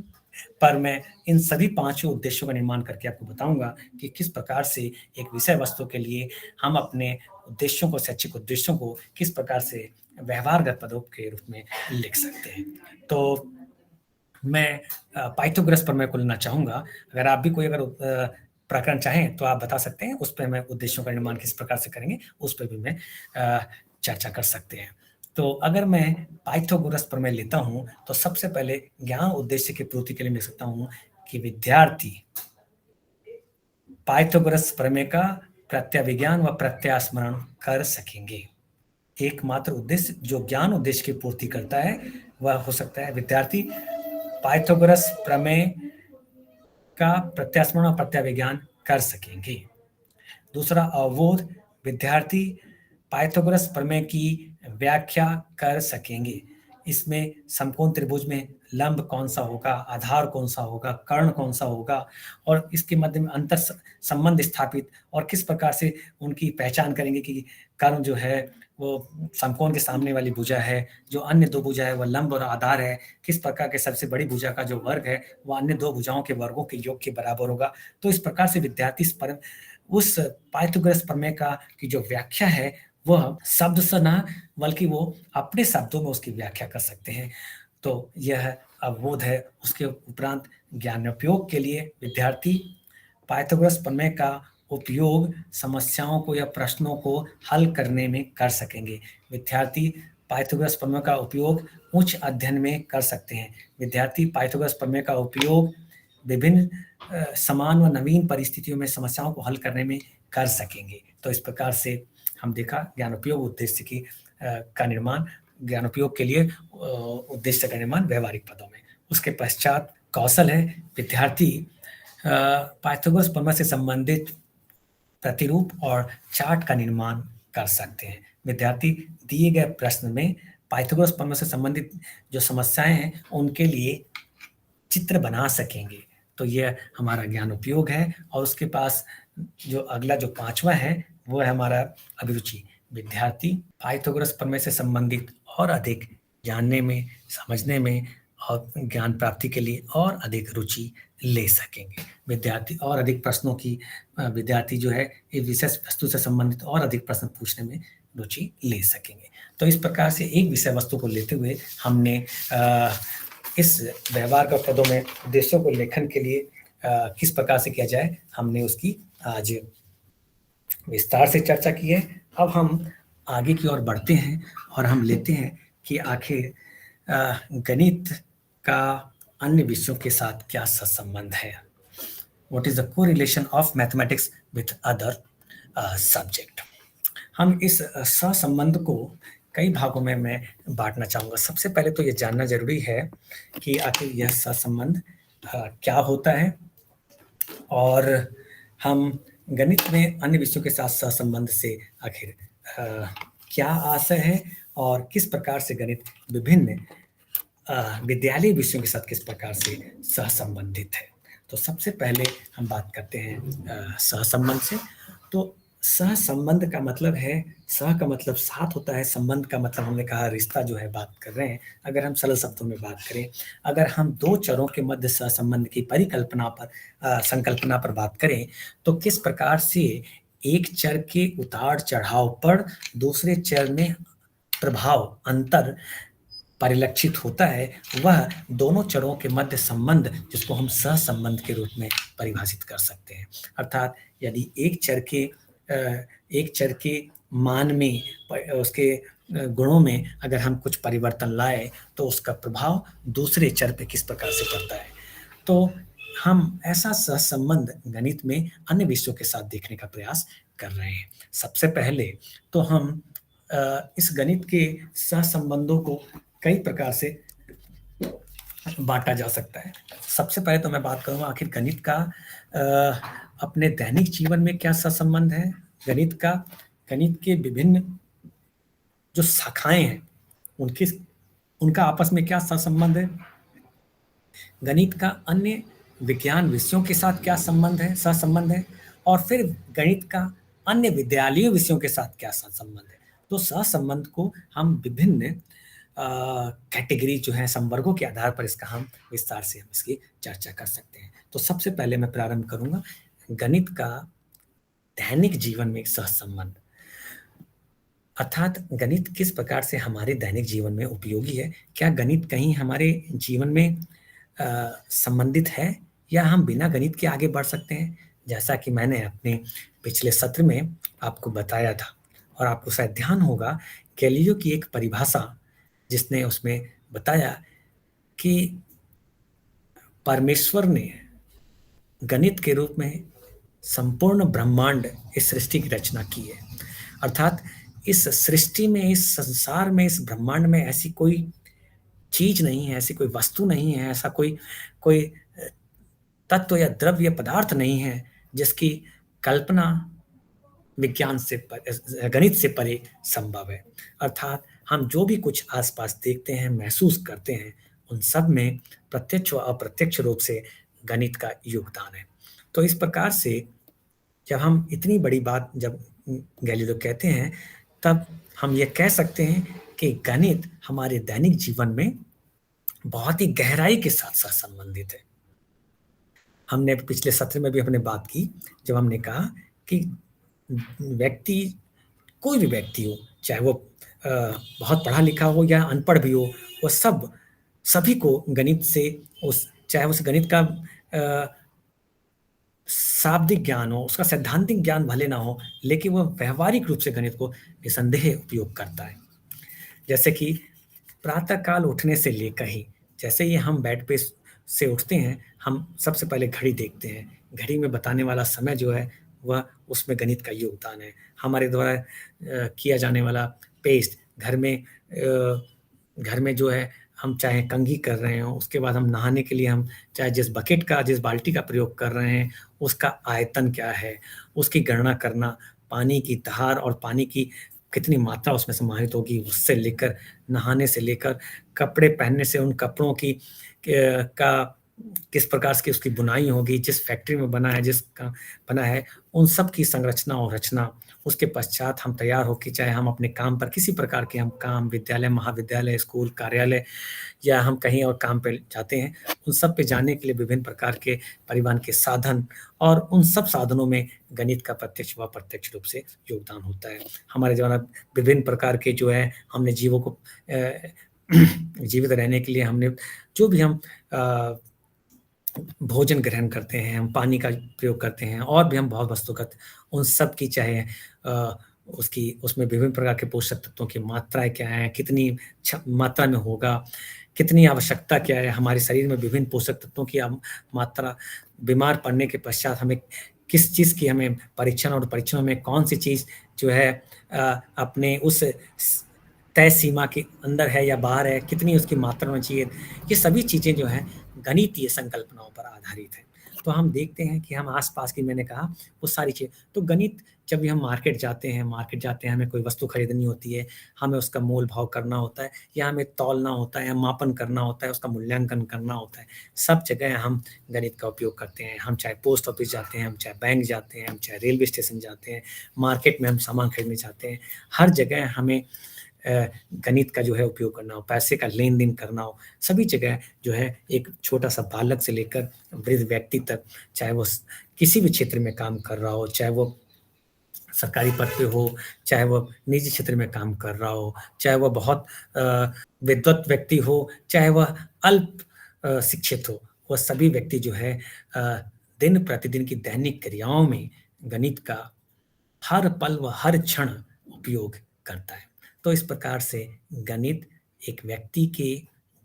पर मैं इन सभी पांचों उद्देश्यों का निर्माण करके आपको बताऊंगा कि किस प्रकार से एक विषय वस्तु के लिए हम अपने उद्देश्यों को, शैक्षिक उद्देश्यों को किस प्रकार से व्यवहारगत पदों के रूप में लिख सकते हैं। तो मैं पाइथागोरस पर मैं खुलना चाहूंगा। अगर आप भी कोई प्रकरण चाहें तो आप बता सकते हैं, उस पर मैं उद्देश्यों का निर्माण किस प्रकार से करेंगे उस पर भी मैं चर्चा कर सकते हैं। तो अगर मैं पाइथागोरस प्रमेय लेता हूँ, तो सबसे पहले ज्ञान उद्देश्य की पूर्ति के लिए लिख सकता हूँ कि विद्यार्थी पाइथागोरस प्रमेय का प्रत्याविज्ञान व प्रत्यास्मरण कर सकेंगे। एकमात्र उद्देश्य जो ज्ञान उद्देश्य की पूर्ति करता है, वह हो सकता है विद्यार्थी पाइथागोरस प्रमेय का प्रत्यास्मरण और प्रत्याविज्ञान कर सकेंगे। दूसरा अवबोध, विद्यार्थी पाइथागोरस प्रमेय की व्याख्या कर सकेंगे। इसमें समकोण त्रिभुज में लंब कौन सा होगा, आधार कौन सा होगा, कर्ण कौन सा होगा, और इसके मध्य में अंतर संबंध स्थापित और किस प्रकार से उनकी पहचान करेंगे कि कर्ण जो है वो समकोण के सामने वाली भुजा है, जो अन्य दो भुजा है वह लंब और आधार है, किस प्रकार के सबसे बड़ी भुजा का जो वर्ग है वह अन्य दो भुजाओं के वर्गों के योग के बराबर होगा। तो इस प्रकार से विद्यार्थी उस पाइथागोरस प्रमेय का की जो व्याख्या है वह शब्द से ना बल्कि वो अपने शब्दों में उसकी व्याख्या कर सकते हैं। तो यह अवबोध है। उसके उपरांत ज्ञानोपयोग के लिए विद्यार्थी पाइथागोरस प्रमेय का उपयोग समस्याओं को या प्रश्नों को हल करने में कर सकेंगे। विद्यार्थी पाइथागोरस प्रमेय का उपयोग उच्च अध्ययन में कर सकते हैं। विद्यार्थी पाइथागोरस प्रमेय का उपयोग विभिन्न समान व नवीन परिस्थितियों में समस्याओं को हल करने में कर सकेंगे। तो इस प्रकार से हम देखा ज्ञानोपयोग उद्देश्य की का निर्माण, ज्ञानोपयोग के लिए उद्देश्य का निर्माण व्यवहारिक पदों में। उसके पश्चात कौशल है। विद्यार्थी पाइथागोरस प्रमेय से संबंधित प्रतिरूप और चार्ट का निर्माण कर सकते हैं। विद्यार्थी दिए गए प्रश्न में पाइथागोरस प्रमेय से संबंधित जो समस्याएं हैं उनके लिए चित्र बना सकेंगे। तो यह हमारा ज्ञान उपयोग है। और उसके पास जो अगला जो पांचवा है वो है हमारा अभिरुचि। विद्यार्थी पाइथागोरस प्रमेय से संबंधित और अधिक जानने में, समझने में और ज्ञान प्राप्ति के लिए और अधिक रुचि ले सकेंगे। विद्यार्थी और अधिक प्रश्नों की विद्यार्थी जो है इस विशेष वस्तु से संबंधित और अधिक प्रश्न पूछने में रुचि ले सकेंगे। तो इस प्रकार से एक विषय वस्तु को लेते हुए हमने इस व्यवहार का पदों में उद्देश्यों को लेखन के लिए किस प्रकार से किया जाए, हमने उसकी आज विस्तार से चर्चा की है। अब हम आगे की ओर बढ़ते हैं और हम लेते हैं कि आखिर गणित का अन्य विषयों के साथ क्या संबंध है। What is the correlation of mathematics with other subject. हम इस सहसंबंध को कई भागों में मैं बांटना चाहूँगा। सबसे पहले तो ये जानना जरूरी है कि आखिर यह सहसंबंध क्या होता है और हम गणित में अन्य विषयों के साथ सहसंबंध से आखिर क्या आशय है और किस प्रकार से गणित विभिन्न विद्यालय विषयों के साथ किस प्रकार से सहसंबंधित है। तो सबसे पहले हम बात करते हैं सहसंबंध से। तो सहसंबंध का मतलब है, सह का मतलब साथ होता है, संबंध का मतलब हमने कहा रिश्ता जो है बात कर रहे हैं। अगर हम सरल शब्दों में बात करें, अगर हम दो चरों के मध्य सहसंबंध की परिकल्पना पर संकल्पना पर बात करें तो किस प्रकार से एक चर के उतार चढ़ाव पर दूसरे चर में प्रभाव अंतर परिलक्षित होता है, वह दोनों चरों के मध्य संबंध जिसको हम सहसंबंध के रूप में परिभाषित कर सकते हैं। अर्थात यदि एक चर के मान में, उसके गुणों में अगर हम कुछ परिवर्तन लाए तो उसका प्रभाव दूसरे चर पे किस प्रकार से पड़ता है। तो हम ऐसा सहसंबंध गणित में अन्य विषयों के साथ देखने का प्रयास कर रहे हैं। सबसे पहले तो हम इस गणित के सहसंबंधों को कई प्रकार से बांटा जा सकता है। सबसे पहले तो मैं बात करूंगा आखिर गणित का अपने दैनिक जीवन में क्या सहसंबंध है। गणित के विभिन्न जो शाखाएं हैं उनका आपस में क्या सहसंबंध है। गणित का अन्य विज्ञान विषयों के साथ क्या सहसंबंध है और फिर गणित का अन्य विद्यालयीय विषयों के साथ क्या सहसंबंध है। तो सहसंबंध को हम विभिन्न कैटेगरी जो है संवर्गों के आधार पर इसका हम विस्तार से हम इसकी चर्चा कर सकते हैं। तो सबसे पहले मैं प्रारंभ करूंगा गणित का दैनिक जीवन में सहसंबंध, अर्थात गणित किस प्रकार से हमारे दैनिक जीवन में उपयोगी है। क्या गणित कहीं हमारे जीवन में संबंधित है या हम बिना गणित के आगे बढ़ सकते हैं। जैसा कि मैंने अपने पिछले सत्र में आपको बताया था और आपको शायद ध्यान होगा गैलीलियो की एक परिभाषा जिसने उसमें बताया कि परमेश्वर ने गणित के रूप में संपूर्ण ब्रह्मांड, इस सृष्टि की रचना की है। अर्थात इस सृष्टि में, इस संसार में, इस ब्रह्मांड में ऐसी कोई चीज नहीं है, ऐसी कोई वस्तु नहीं है, ऐसा कोई कोई तत्व या द्रव्य पदार्थ नहीं है जिसकी कल्पना विज्ञान से गणित से परे संभव है। अर्थात हम जो भी कुछ आसपास देखते हैं, महसूस करते हैं, उन सब में प्रत्यक्ष व अप्रत्यक्ष रूप से गणित का योगदान है। तो इस प्रकार से जब हम इतनी बड़ी बात जब गैलीलियो कहते हैं, तब हम ये कह सकते हैं कि गणित हमारे दैनिक जीवन में बहुत ही गहराई के साथ साथ संबंधित है। हमने पिछले सत्र में भी हमने बात की, जब हमने कहा कि व्यक्ति, कोई भी व्यक्ति हो, चाहे वो बहुत पढ़ा लिखा हो या अनपढ़ भी हो, वो सभी को गणित से, चाहे उस गणित का शाब्दिक ज्ञान हो, उसका सैद्धांतिक ज्ञान भले ना हो, लेकिन वह व्यावहारिक रूप से गणित को निसंदेह उपयोग करता है। जैसे कि प्रातःकाल उठने से लेकर ही, जैसे ही हम बेड पे से उठते हैं, हम सबसे पहले घड़ी देखते हैं। घड़ी में बताने वाला समय जो है, वह उसमें गणित का योगदान है। हमारे द्वारा किया जाने वाला पेस्ट, घर में जो है, हम चाहे कंघी कर रहे हो, उसके बाद हम नहाने के लिए हम चाहे जिस बाल्टी का प्रयोग कर रहे हैं, उसका आयतन क्या है, उसकी गणना करना, पानी की धार और पानी की कितनी मात्रा उसमें समाहित होगी, उससे लेकर नहाने से लेकर कपड़े पहनने से उन कपड़ों की का किस प्रकार की उसकी बुनाई होगी, जिस फैक्ट्री में बना है, जिसका बना है, उन सब की संरचना और रचना। उसके पश्चात हम तैयार होकर, चाहे हम अपने काम पर किसी प्रकार के हम काम, विद्यालय, महाविद्यालय, स्कूल, कार्यालय या हम कहीं और काम पे जाते हैं, उन सब पे जाने के लिए विभिन्न प्रकार के परिवहन के साधन, और उन सब साधनों में गणित का प्रत्यक्ष व अप्रत्यक्ष रूप से योगदान होता है। हमारे द्वारा विभिन्न प्रकार के जो है, हमने जीवों को जीवित रहने के लिए हमने जो भी हम भोजन ग्रहण करते हैं, हम पानी का प्रयोग करते हैं, और भी हम बहुत वस्तुगत, उन सब की चाहे उसमें विभिन्न प्रकार के पोषक तत्वों की मात्राएं क्या है, कितनी मात्रा में होगा, कितनी आवश्यकता क्या है, हमारे शरीर में विभिन्न पोषक तत्वों की मात्रा, बीमार पड़ने के पश्चात हमें किस चीज़ की हमें परीक्षण, और परीक्षणों में कौन सी चीज़ जो है अपने उस तय सीमा के अंदर है या बाहर है, कितनी उसकी मात्रा में चाहिए, ये सभी चीज़ें जो हैं गणितीय संकल्पनाओं पर आधारित है। तो हम देखते हैं कि हम आसपास की, मैंने कहा, वो सारी चीज़, तो गणित, जब भी हम मार्केट जाते हैं, हमें कोई वस्तु खरीदनी होती है, हमें उसका मोल भाव करना होता है, या हमें तौलना होता है, या मापन करना होता है, उसका मूल्यांकन करना होता है, सब जगह हम गणित का उपयोग करते हैं। हम चाहे पोस्ट ऑफिस जाते हैं, हम चाहे बैंक जाते हैं, हम चाहे रेलवे स्टेशन जाते हैं, मार्केट में हम सामान खरीदने जाते हैं, हर जगह हमें गणित का जो है उपयोग करना हो, पैसे का लेन देन करना हो, सभी जगह जो है, एक छोटा सा बालक से लेकर वृद्ध व्यक्ति तक, चाहे वो किसी भी क्षेत्र में काम कर रहा हो, चाहे वो सरकारी पद पे हो, चाहे वो निजी क्षेत्र में काम कर रहा हो, चाहे वह बहुत विद्वत व्यक्ति हो, चाहे वह अल्प शिक्षित हो, वह सभी व्यक्ति जो है दिन प्रतिदिन की दैनिक क्रियाओं में गणित का हर पल व हर क्षण उपयोग करता है। तो इस प्रकार से गणित एक व्यक्ति के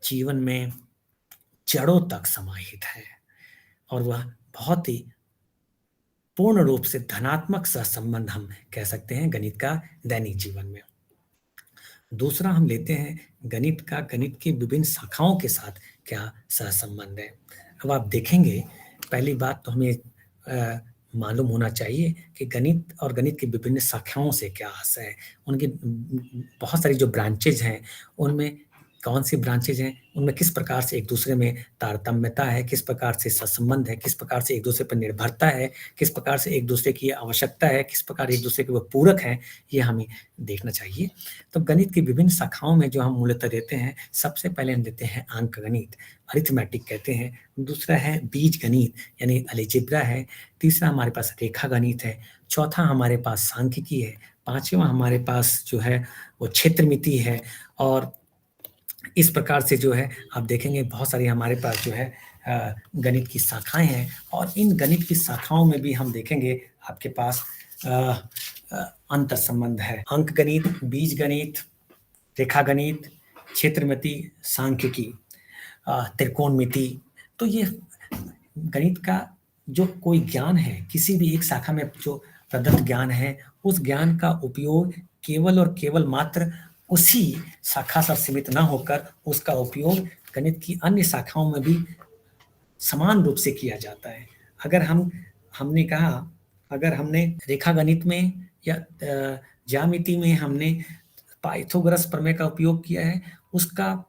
जीवन में जड़ों तक समाहित है, और वह बहुत ही पूर्ण रूप से धनात्मक सहसंबंध हम कह सकते हैं गणित का दैनिक जीवन में। दूसरा हम लेते हैं गणित की विभिन्न शाखाओं के साथ क्या सहसंबंध है। अब आप देखेंगे, पहली बात तो हमें मालूम होना चाहिए कि गणित और गणित की विभिन्न शाखाओं से क्या आशय है। उनकी बहुत सारी जो ब्रांचेज हैं, उनमें कौन सी ब्रांचेज हैं, उनमें किस प्रकार से एक दूसरे में तारतम्यता है, किस प्रकार से सहसंबंध है, किस प्रकार से एक दूसरे पर निर्भरता है, किस प्रकार से एक दूसरे की आवश्यकता है, किस प्रकार एक दूसरे के वो पूरक हैं, ये हमें देखना चाहिए। तो गणित की विभिन्न शाखाओं में जो हम मूलतः देते हैं, सबसे पहले हम देते हैं अंक गणित, अरिथमेटिक कहते हैं। दूसरा है बीज गणित यानी अलजेब्रा है। तीसरा हमारे पास रेखा गणित है। चौथा हमारे पास सांख्यिकी है। पांचवा हमारे पास जो है वो क्षेत्रमिति है। और इस प्रकार से जो है आप देखेंगे बहुत सारी हमारे पास जो है गणित की शाखाएं हैं, और इन गणित की शाखाओं में भी हम देखेंगे आपके पास अंतर संबंध है। अंक गणित, बीज गणित, रेखागणित, क्षेत्रमिति, सांख्यिकी, त्रिकोणमिति। तो ये गणित का जो कोई ज्ञान है, किसी भी एक शाखा में जो प्रदत्त ज्ञान है, उस ज्ञान का उपयोग केवल और केवल मात्र उसी शाखा से सीमित न होकर उसका उपयोग गणित की अन्य शाखाओं में भी समान रूप से किया जाता है। अगर हमने कहा, अगर हमने रेखागणित में या ज्यामिति में हमने पाइथागोरस प्रमेय का उपयोग किया है, उसका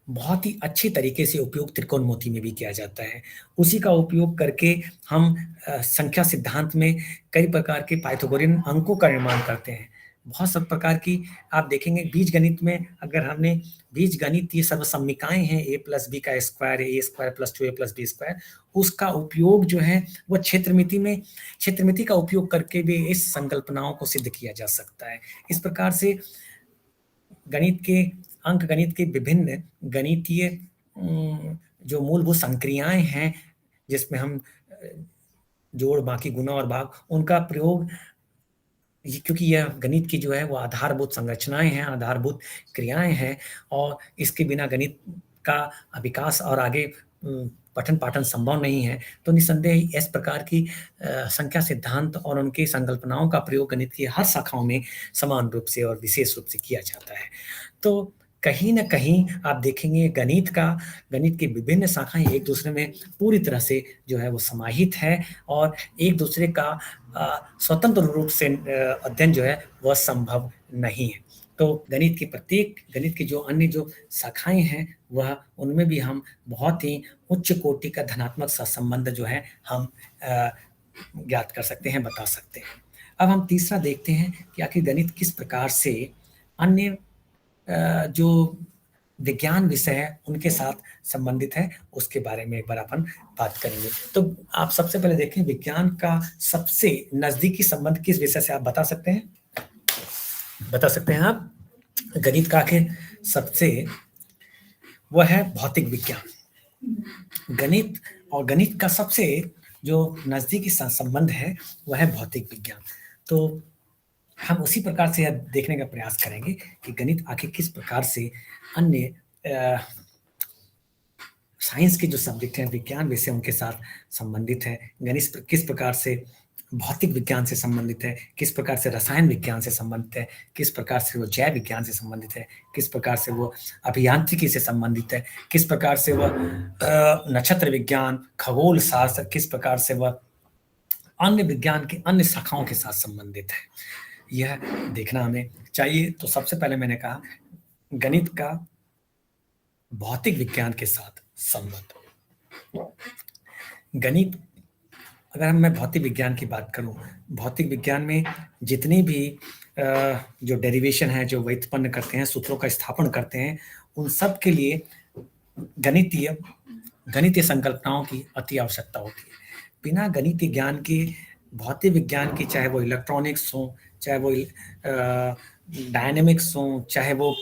बहुत ही अच्छे तरीके से उपयोग त्रिकोणमिति में भी किया जाता है। उसी का उपयोग करके हम संख्या सिद्धांत में कई प्रकार के पाइथागोरियन अंकों का निर्माण करते हैं। बहुत सब प्रकार की आप देखेंगे बीजगणित में, अगर हमने बीजगणित ये सर्वसम्मिकाएं हैं, a प्लस बी का square, A square plus 2a plus B square, उसका उपयोग जो है वो क्षेत्रमिति का उपयोग करके भी इस संकल्पनाओं को सिद्ध किया जा सकता है। इस प्रकार से अंक गणित के विभिन्न गणितीय जो मूलभूत संक्रियाएं हैं, जिसमें हम जोड़, बाकी, गुणा और भाग, उनका प्रयोग, क्योंकि यह गणित की जो है वो आधारभूत संरचनाएं हैं, आधारभूत क्रियाएं हैं, और इसके बिना गणित का विकास और आगे पठन पाठन संभव नहीं है। तो निस्संदेह इस प्रकार की संख्या सिद्धांत और उनकी संकल्पनाओं का प्रयोग गणित की हर शाखाओं में समान रूप से और विशेष रूप से किया जाता है। तो कहीं न कहीं आप देखेंगे गणित की विभिन्न शाखाएं एक दूसरे में पूरी तरह से जो है वो समाहित है, और एक दूसरे का स्वतंत्र रूप से अध्ययन जो है वह संभव नहीं है। तो गणित की जो अन्य जो शाखाएं हैं, वह उनमें भी हम बहुत ही उच्च कोटि का धनात्मक सहसंबंध जो है हम ज्ञात कर सकते हैं, बता सकते हैं। अब हम तीसरा देखते हैं कि आखिर गणित किस प्रकार से अन्य जो विज्ञान विषय है उनके साथ संबंधित है, उसके बारे में एक बार अपन बात करेंगे। तो आप सबसे पहले देखें, विज्ञान का सबसे नजदीकी संबंध किस विषय से आप बता सकते हैं? बता सकते हैं आप? गणित का आखिर सबसे, वह है भौतिक विज्ञान। गणित का सबसे जो नजदीकी संबंध है वह है भौतिक विज्ञान। तो हम उसी प्रकार से देखने का प्रयास करेंगे कि गणित आखिर किस प्रकार से अन्य साइंस के जो सब्जेक्ट हैं, विज्ञान विषय, उनके साथ संबंधित है। गणित किस प्रकार से भौतिक विज्ञान से संबंधित है, किस प्रकार से रसायन विज्ञान से संबंधित है, किस प्रकार से वो जैव विज्ञान से संबंधित है, किस प्रकार से वो अभियांत्रिकी से संबंधित है, किस प्रकार से वह नक्षत्र विज्ञान, खगोल शास्त्र, किस प्रकार से वह अन्य विज्ञान के अन्य शाखाओं के साथ संबंधित है, यह देखना हमें चाहिए। तो सबसे पहले मैंने कहा गणित का भौतिक विज्ञान के साथ संबंध। गणित, अगर मैं भौतिक विज्ञान की बात करूं, भौतिक विज्ञान में जितनी भी जो डेरिवेशन है, जो व्युत्पन्न करते हैं, सूत्रों का स्थापन करते हैं, उन सब के लिए गणितीय संकल्पनाओं की अति आवश्यकता होती है। बिना गणितीय ज्ञान के भौतिक विज्ञान की, चाहे वो इलेक्ट्रॉनिक्स हो, चाहे वो डायनेमिक्स हो, चाहे वो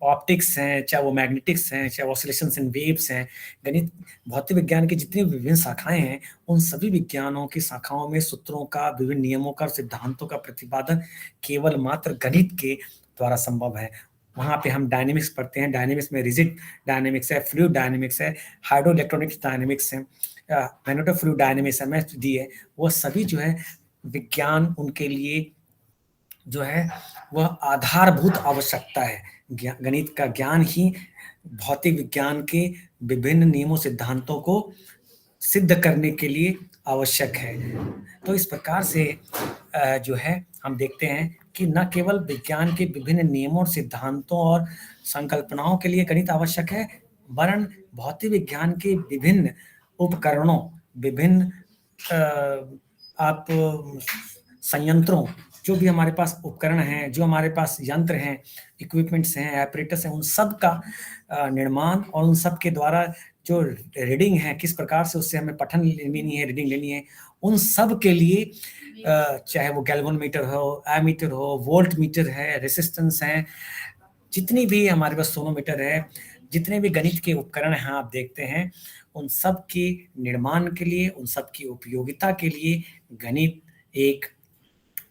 ऑप्टिक्स हैं, चाहे वो मैग्नेटिक्स हैं, चाहे ऑसिलेशंस एंड वेव्स हैं, भौतिक विज्ञान की जितनी विभिन्न शाखाएं हैं, उन सभी विज्ञानों की शाखाओं में सूत्रों का, विभिन्न नियमों का, सिद्धांतों का प्रतिपादन केवल मात्र गणित के द्वारा संभव है। वहाँ पे हम डायनेमिक्स पढ़ते हैं, डायनेमिक्स में रिजिड डायनेमिक्स है, फ्लूइड डायनेमिक्स है, हाइड्रो इलेक्ट्रॉनिक्स डायनेमिक्स है, मैग्नेटो फ्लूइड डायनेमिक्स दी है। वो सभी जो है विज्ञान, उनके लिए जो है वह आधारभूत आवश्यकता है। गणित का ज्ञान ही भौतिक विज्ञान के विभिन्न नियमों, सिद्धांतों को सिद्ध करने के लिए आवश्यक है। तो इस प्रकार से जो है हम देखते हैं कि न केवल विज्ञान के विभिन्न नियमों, सिद्धांतों और संकल्पनाओं के लिए गणित आवश्यक है, वरन भौतिक विज्ञान के विभिन्न उपकरणों, विभिन्न आप संयंत्रों, जो भी हमारे पास उपकरण हैं, जो हमारे पास यंत्र हैं, इक्विपमेंट्स हैं, एपरेटस हैं, उन सब का निर्माण और उन सब के द्वारा जो रीडिंग है, किस प्रकार से उससे हमें पठन लेनी है, रीडिंग लेनी है, उन सब के लिए चाहे वो गैल्वेनोमीटर हो, एमीटर हो, वोल्ट मीटर है, रेसिस्टेंस है, जितनी भी हमारे पास सोनोमीटर है, जितने भी गणित के उपकरण हैं आप देखते हैं, उन सब के निर्माण के लिए, उन सब की उपयोगिता के लिए गणित एक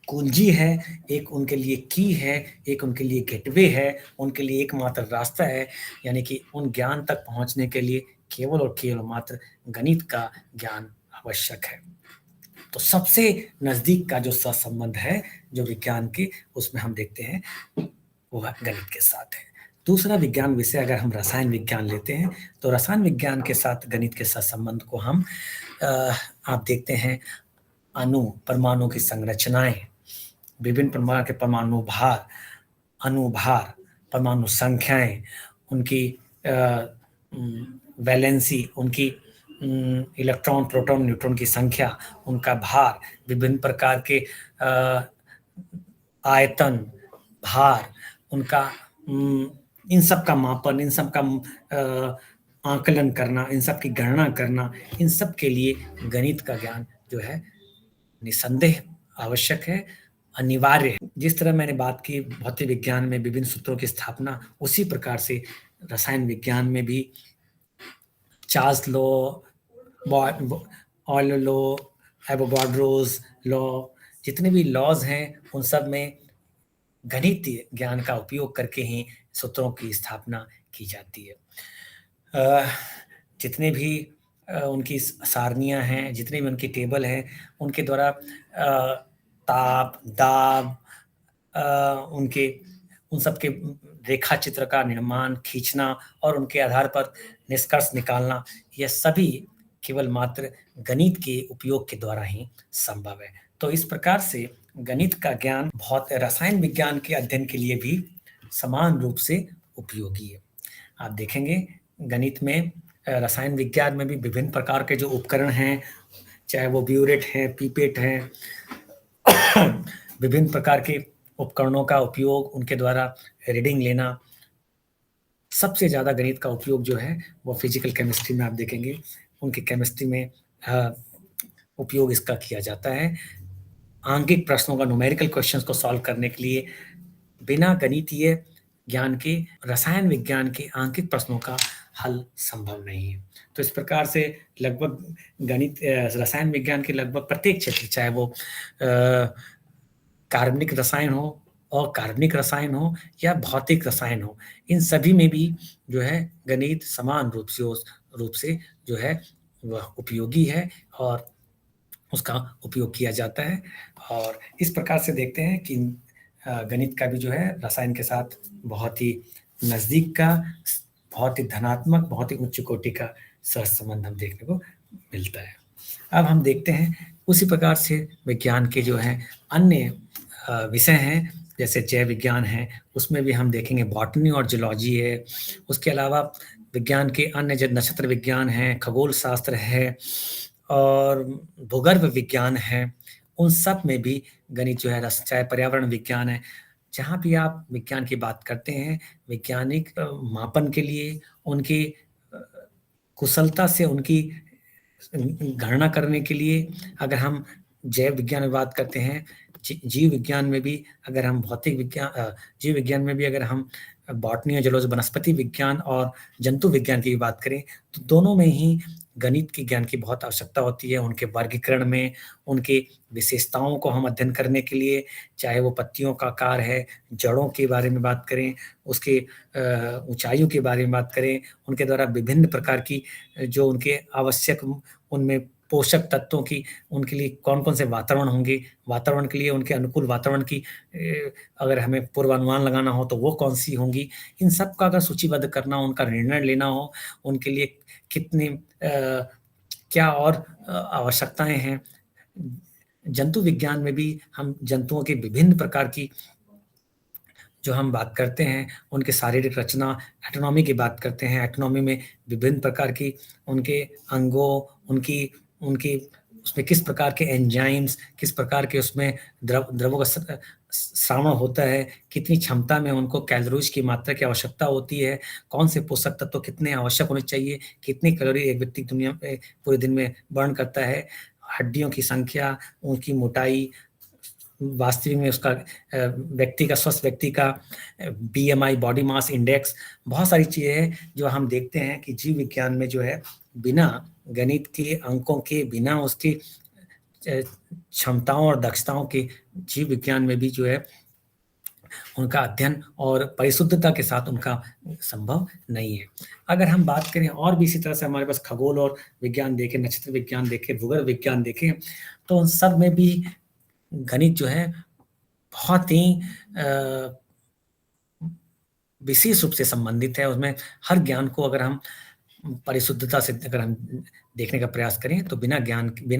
कुंजी है, एक उनके लिए की है, एक उनके लिए गेटवे है, उनके लिए एकमात्र रास्ता है, यानी कि उन ज्ञान तक पहुंचने के लिए केवल और केवल मात्र गणित का ज्ञान आवश्यक है। तो सबसे नजदीक का जो सहसंबंध है जो विज्ञान के, उसमें हम देखते हैं वो गणित के साथ है। दूसरा विज्ञान विषय अगर हम रसायन विज्ञान लेते हैं, तो रसायन विज्ञान के साथ गणित के सहसंबंध को हम आप देखते हैं अणु, परमाणु की संरचनाएं, विभिन्न प्रकार के परमाणु भार, अनुभार, परमाणु संख्याएं, उनकी वैलेंसी, उनकी इलेक्ट्रॉन, प्रोटॉन, न्यूट्रॉन की संख्या, उनका भार, विभिन्न प्रकार के आयतन, भार, उनका इन सब का मापन, इन सब का आकलन करना, इन सब की गणना करना, इन सब के लिए गणित का ज्ञान जो है निसंदेह आवश्यक है, अनिवार्य है। जिस तरह मैंने बात की भौतिक विज्ञान में विभिन्न सूत्रों की स्थापना, उसी प्रकार से रसायन विज्ञान में भी Charles law, oil law, Avogadro's law, जितने भी लॉज हैं उन सब में गणितीय ज्ञान का उपयोग करके ही सूत्रों की स्थापना की जाती है। जितने भी उनकी सारनियां हैं, जितने भी उनकी टेबल हैं, उनके द्वारा ताप, दाब, उनके उन सब के रेखा चित्र का निर्माण, खींचना और उनके आधार पर निष्कर्ष निकालना, यह सभी केवल मात्र गणित के उपयोग के द्वारा ही संभव है। तो इस प्रकार से गणित का ज्ञान बहुत रसायन विज्ञान के अध्ययन के लिए भी समान रूप से उपयोगी है। आप देखेंगे गणित में, रसायन विज्ञान में भी विभिन्न प्रकार के जो उपकरण हैं, चाहे वो ब्यूरेट है, पीपेट है, विभिन्न प्रकार के उपकरणों का उपयोग, उनके द्वारा रीडिंग लेना, सबसे ज्यादा गणित का उपयोग जो है वो फिजिकल केमिस्ट्री में आप देखेंगे, उनकी केमिस्ट्री में उपयोग इसका किया जाता है। आंगिक प्रश्नों का, न्यूमेरिकल क्वेश्चंस को सॉल्व करने के लिए बिना गणितीय ज्ञान के रसायन विज्ञान के आंकिक प्रश्नों का हल संभव नहीं है। तो इस प्रकार से लगभग गणित, रसायन विज्ञान के लगभग प्रत्येक क्षेत्र, चाहे वो कार्बनिक रसायन हो, अकार्बनिक रसायन हो या भौतिक रसायन हो, इन सभी में भी जो है गणित समान रूप से जो है वह उपयोगी है और उसका उपयोग किया जाता है। और इस प्रकार से देखते हैं कि गणित का भी जो है रसायन के साथ बहुत ही नजदीक का, बहुत ही धनात्मक, बहुत ही उच्च कोटि का सहसंबंध हम देखने को मिलता है। अब हम देखते हैं उसी प्रकार से विज्ञान के जो है अन्य विषय हैं, जैसे जैव विज्ञान है, उसमें भी हम देखेंगे बॉटनी और जूलॉजी है। उसके अलावा विज्ञान के अन्य जो नक्षत्र विज्ञान है, खगोल शास्त्र है और भूगर्भ विज्ञान है, उन सब में भी गणित जो है, चाहे पर्यावरण विज्ञान है, जहाँ भी आप विज्ञान की बात करते हैं, वैज्ञानिक मापन के लिए, उनकी कुशलता से उनकी गणना करने के लिए, अगर हम जैव विज्ञान में बात करते हैं, जीव विज्ञान में भी अगर हम जीव विज्ञान में भी अगर हम बॉटनी और जूलॉजी, वनस्पति विज्ञान और जंतु विज्ञान की बात करें, तो दोनों में ही गणित के ज्ञान की बहुत आवश्यकता होती है। उनके वर्गीकरण में, उनके विशेषताओं को हम अध्ययन करने के लिए, चाहे वो पत्तियों का आकार है, जड़ों के बारे में बात करें, उसके ऊंचाइयों के बारे में बात करें, उनके द्वारा विभिन्न प्रकार की जो उनके आवश्यक, उनमें पोषक तत्वों की, उनके लिए कौन कौन से वातावरण होंगे, वातावरण के लिए उनके अनुकूल वातावरण की अगर हमें पूर्वानुमान लगाना हो तो वो कौन सी होंगी, इन सब का अगर सूचीबद्ध करना हो, उनका निर्णय लेना हो, उनके लिए कितने क्या और आवश्यकताएं हैं। जंतु विज्ञान में भी हम जंतुओं के विभिन्न प्रकार की जो हम बात करते हैं, उनके शारीरिक रचना, एटोनॉमी की बात करते हैं। एटोनॉमी में विभिन्न प्रकार की उनके अंगों, उनकी उसमें किस प्रकार के एंजाइम्स, किस प्रकार के उसमें द्रवों का श्रावण होता है, कितनी क्षमता में उनको कैलोरीज की मात्रा की आवश्यकता होती है, कौन से पोषक तत्व कितने आवश्यक होने चाहिए, कितनी कैलोरी एक व्यक्ति दुनिया में पूरे दिन में बर्न करता है, हड्डियों की संख्या, उनकी मोटाई, वास्तविक में उसका व्यक्ति का, स्वस्थ व्यक्ति का BMI, बॉडी मास इंडेक्स, बहुत सारी चीजें हैं जो हम देखते हैं कि जीव विज्ञान में जो है बिना गणित के अंकों के, बिना उसके क्षमताओं और दक्षताओं के जीव विज्ञान में भी जो है उनका अध्ययन और परिशुद्धता के साथ उनका संभव नहीं है। अगर हम बात करें और भी इसी तरह से हमारे पास खगोल और विज्ञान देखें, नक्षत्र विज्ञान देखें, भूगोल विज्ञान देखें, तो उन सब में भी गणित जो है बहुत ही विशेष रूप से संबंधित है। उसमें हर ज्ञान को अगर हम परिशुद्धता से अगर हम देखने का प्रयास करें तो बिना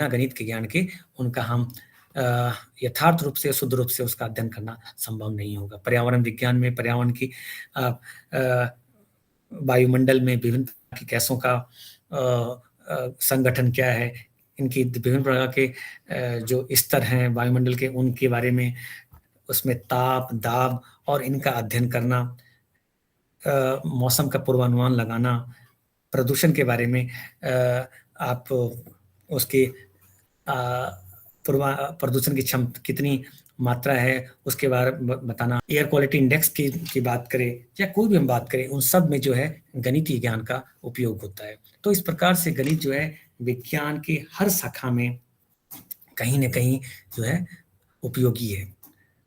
गणित के ज्ञान के उनका हम यथार्थ रूप से, शुद्ध रूप से उसका अध्ययन करना संभव नहीं होगा। पर्यावरण विज्ञान में पर्यावरण की वायुमंडल में विभिन्न प्रकार की गैसों का संगठन क्या है, इनकी विभिन्न प्रकार के जो स्तर हैं वायुमंडल के, उनके बारे में, उसमें ताप, दाब और इनका अध्ययन करना, मौसम का पूर्वानुमान लगाना, प्रदूषण के बारे में आप उसके प्रदूषण की कितनी मात्रा है उसके बारे में बताना, एयर क्वालिटी इंडेक्स की बात करें या कोई भी हम बात करें, उन सब में जो है गणितीय ज्ञान का उपयोग होता है। तो इस प्रकार से गणित जो है विज्ञान की हर शाखा में कहीं न कहीं जो है उपयोगी है।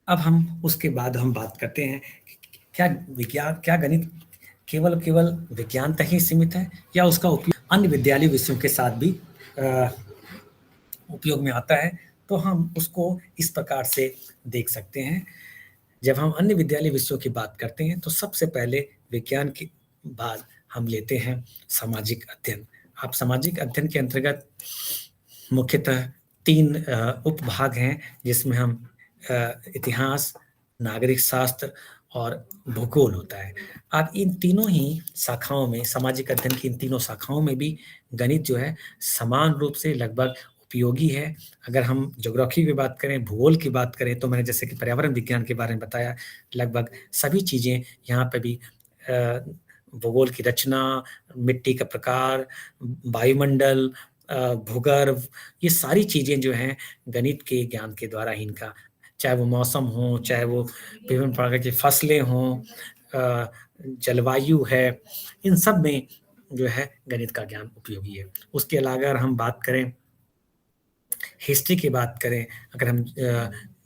अब हम उसके बाद हम बात करते हैं क्या गणित केवल विज्ञान तक ही सीमित है या उसका उपयोग अन्य विद्यालय विषयों के साथ भी उपयोग में आता है। तो हम उसको इस प्रकार से देख सकते हैं। जब हम अन्य विद्यालय विषयों की बात करते हैं तो सबसे पहले विज्ञान के बाद हम लेते हैं सामाजिक अध्ययन। आप सामाजिक अध्ययन के अंतर्गत मुख्यतः 3 उपभाग हैं जिसमें हम इतिहास, नागरिक शास्त्र और भूगोल होता है। अब इन तीनों ही शाखाओं में, सामाजिक अध्ययन की इन तीनों शाखाओं में भी गणित जो है समान रूप से लगभग उपयोगी है। अगर हम ज्योग्राफी की बात करें, भूगोल की बात करें, तो मैंने जैसे कि पर्यावरण विज्ञान के बारे में बताया, लगभग सभी चीज़ें यहाँ पे भी भूगोल की रचना, मिट्टी का प्रकार, वायुमंडल, भूगर्भ, ये सारी चीज़ें जो हैं गणित के ज्ञान के द्वारा ही इनका, चाहे वो मौसम हो, चाहे वो विभिन्न प्रकार की फसलें हों, जलवायु है, इन सब में जो है गणित का ज्ञान उपयोगी है। उसके अलावा अगर हम बात करें हिस्ट्री की बात करें, अगर हम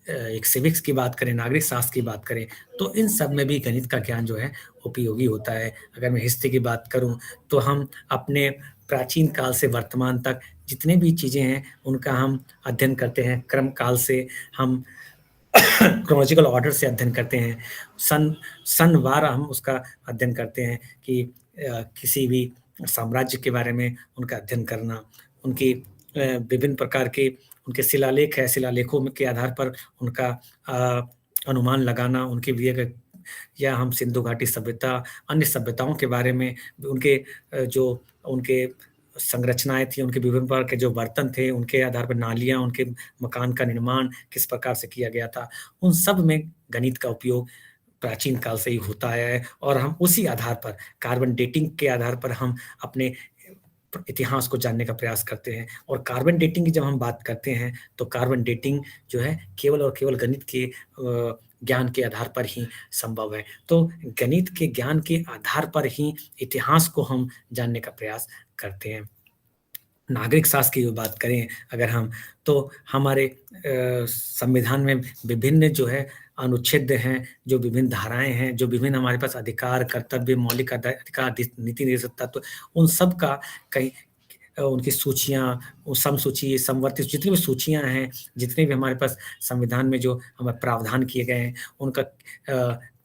एक सिविक्स की बात करें, नागरिक शास्त्र की बात करें, तो इन सब में भी गणित का ज्ञान जो है उपयोगी होता है। अगर मैं हिस्ट्री की बात करूं तो हम अपने प्राचीन काल से वर्तमान तक जितने भी चीज़ें हैं उनका हम अध्ययन करते हैं। क्रम काल से हम क्रोनोलॉजिकल ऑर्डर से अध्ययन करते हैं। सनवार हम उसका अध्ययन करते हैं कि किसी भी साम्राज्य के बारे में उनका अध्ययन करना, उनकी विभिन्न प्रकार के उनके शिलालेख है, शिलालेखों में के आधार पर उनका अनुमान लगाना, उनके दिए गए, या हम सिंधु घाटी सभ्यता, अन्य सभ्यताओं के बारे में उनके जो उनके संरचनाएँ थी, उनके विभिन्न प्रकार के जो बर्तन थे, उनके आधार पर नालियाँ, उनके मकान का निर्माण किस प्रकार से किया गया था, उन सब में गणित का उपयोग प्राचीन काल से ही होता है। और हम उसी आधार पर, कार्बन डेटिंग के आधार पर हम अपने इतिहास को जानने का प्रयास करते हैं। और कार्बन डेटिंग की जब हम बात करते हैं तो कार्बन डेटिंग जो है केवल और केवल गणित के ज्ञान के आधार पर ही संभव है। तो गणित के ज्ञान के आधार पर ही इतिहास को हम जानने का प्रयास करते हैं। नागरिक शास्त्र की जो बात करें अगर हम, तो हमारे संविधान में विभिन्न जो है अनुच्छेद हैं, जो विभिन्न धाराएँ हैं, जो विभिन्न हमारे पास अधिकार, कर्तव्य, मौलिक अधिकार, नीति निर्देशक तत्व, उन सब का कहीं उनकी सूचियाँ, समसूची, समवर्ती, जितनी भी सूचियाँ हैं, जितने भी हमारे पास संविधान में जो हमें प्रावधान किए गए हैं, उनका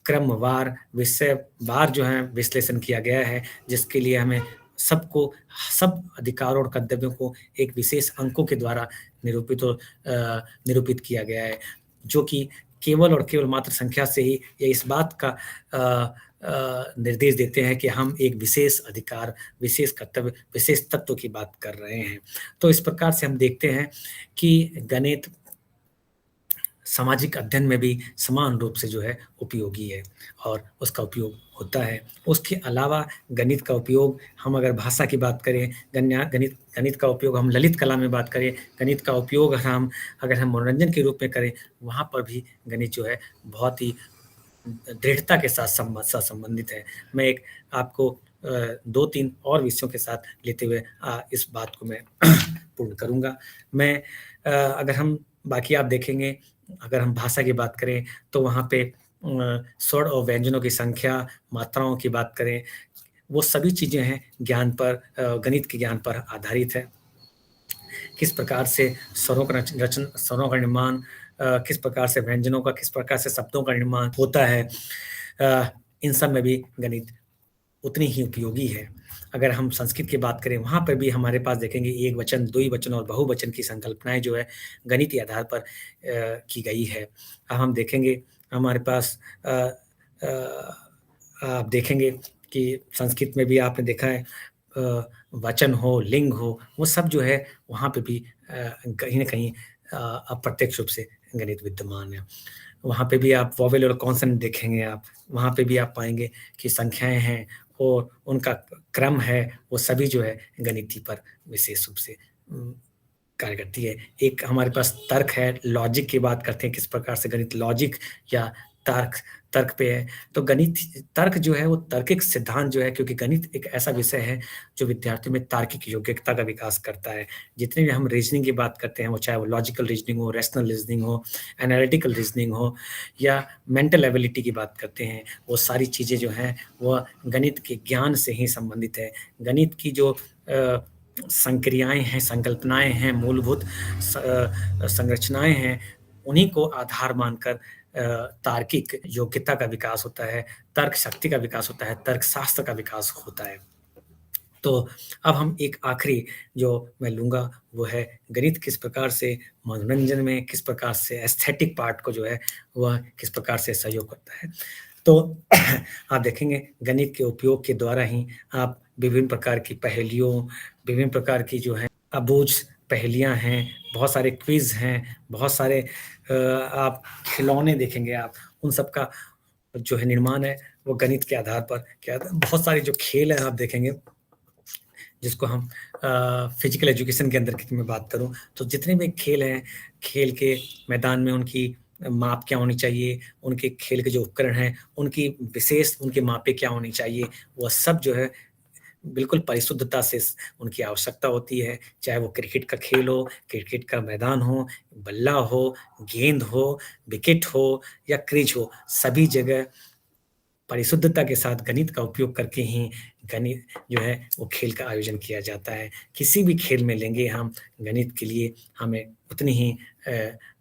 क्रमवार, विषयवार जो है विश्लेषण किया गया है, जिसके लिए हमें सबको, सब अधिकारों और कर्तव्यों को एक विशेष अंकों के द्वारा निरूपित किया गया है, जो कि केवल और केवल मात्र संख्या से ही ये इस बात का निर्देश देते हैं कि हम एक विशेष अधिकार, विशेष कर्तव्य, विशेष तत्व की बात कर रहे हैं। तो इस प्रकार से हम देखते हैं कि गणित सामाजिक अध्ययन में भी समान रूप से जो है उपयोगी है और उसका उपयोग होता है। उसके अलावा गणित का उपयोग, हम अगर भाषा की बात करें, गणित का उपयोग हम ललित कला में बात करें, गणित का उपयोग अगर हम मनोरंजन के रूप में करें, वहाँ पर भी गणित जो है बहुत ही दृढ़ता के साथ संबंधित है। मैं एक आपको 2-3 और विषयों के साथ लेते हुए इस बात को मैं पूर्ण करूँगा। मैं अगर हम बाकी आप देखेंगे, अगर हम भाषा की बात करें, तो वहाँ पे स्वर और व्यंजनों की संख्या, मात्राओं की बात करें, वो सभी चीज़ें हैं ज्ञान पर गणित के ज्ञान पर आधारित है। किस प्रकार से स्वरों का स्वरों का निर्माण, किस प्रकार से व्यंजनों का, किस प्रकार से शब्दों का निर्माण होता है, इन सब में भी गणित उतनी ही उपयोगी है। अगर हम संस्कृत की बात करें, वहाँ पर भी हमारे पास देखेंगे एक वचन, द्विवचन और बहुवचन की संकल्पनाएँ जो है गणितीय आधार पर की गई है। अब हम देखेंगे हमारे पास आप देखेंगे कि संस्कृत में भी आपने देखा है वचन हो, लिंग हो, वो सब जो है वहाँ पे भी कहीं न कहीं अप्रत्यक्ष रूप से गणित विद्यमान है। वहाँ पे भी आप वोवेल और कॉन्सोनेंट देखेंगे आप, वहाँ पे भी आप पाएँगे कि संख्याएँ हैं और उनका क्रम है, वो सभी जो है गणितीय पर विशेष रूप से कार्य करती है। एक हमारे पास तर्क है, लॉजिक की बात करते हैं, किस प्रकार से गणित लॉजिक या तर्क तर्क पे है। तो गणित तर्क जो है वो तार्किक सिद्धांत जो है, क्योंकि गणित एक ऐसा विषय है जो विद्यार्थियों में तार्किक योग्यता का विकास करता है। जितने भी हम रीज़निंग की बात करते हैं, वो चाहे वो लॉजिकल रीज़निंग हो, रैशनल रीज़निंग हो, एनालिटिकल रीज़निंग हो या मेंटल एबिलिटी की बात करते हैं, वो सारी चीज़ें जो हैं, वो गणित के ज्ञान से ही संबंधित है। गणित की जो संक्रियाएँ हैं, संकल्पनाएँ हैं, मूलभूत संरचनाएँ हैं, उन्हीं को आधार मानकर तार्किक योग्यता का विकास होता है, तर्क शक्ति का विकास होता है, तर्कशास्त्र का विकास होता है। तो अब हम एक आखिरी जो मैं लूँगा, वो है गणित किस प्रकार से मनोरंजन में, किस प्रकार से एस्थेटिक पार्ट को जो है, वह किस प्रकार से सहयोग करता है। तो आप देखेंगे गणित के उपयोग के द्वारा ही आप विभिन्न प्रकार की पहेलियों, विभिन्न प्रकार की जो है अबूझ पहेलियाँ हैं, बहुत सारे क्विज़ हैं, बहुत सारे आप खिलौने देखेंगे आप, उन सब का जो है निर्माण है, वो गणित के आधार पर किया जाता है। बहुत सारे जो खेल हैं आप देखेंगे, जिसको हम फिजिकल एजुकेशन के अंदर की मैं बात करूँ, तो जितने भी खेल हैं, खेल के मैदान में उनकी माप क्या होनी चाहिए, उनके खेल के जो उपकरण हैं, उनकी विशेष उनकी मापें क्या होनी चाहिए, वह सब जो है बिल्कुल परिशुद्धता से उनकी आवश्यकता होती है। चाहे वो क्रिकेट का खेल हो, क्रिकेट का मैदान हो, बल्ला हो, गेंद हो, विकेट हो या क्रीज हो, सभी जगह परिशुद्धता के साथ गणित का उपयोग करके ही गणित जो है वो खेल का आयोजन किया जाता है। किसी भी खेल में लेंगे हम गणित के लिए हमें उतनी ही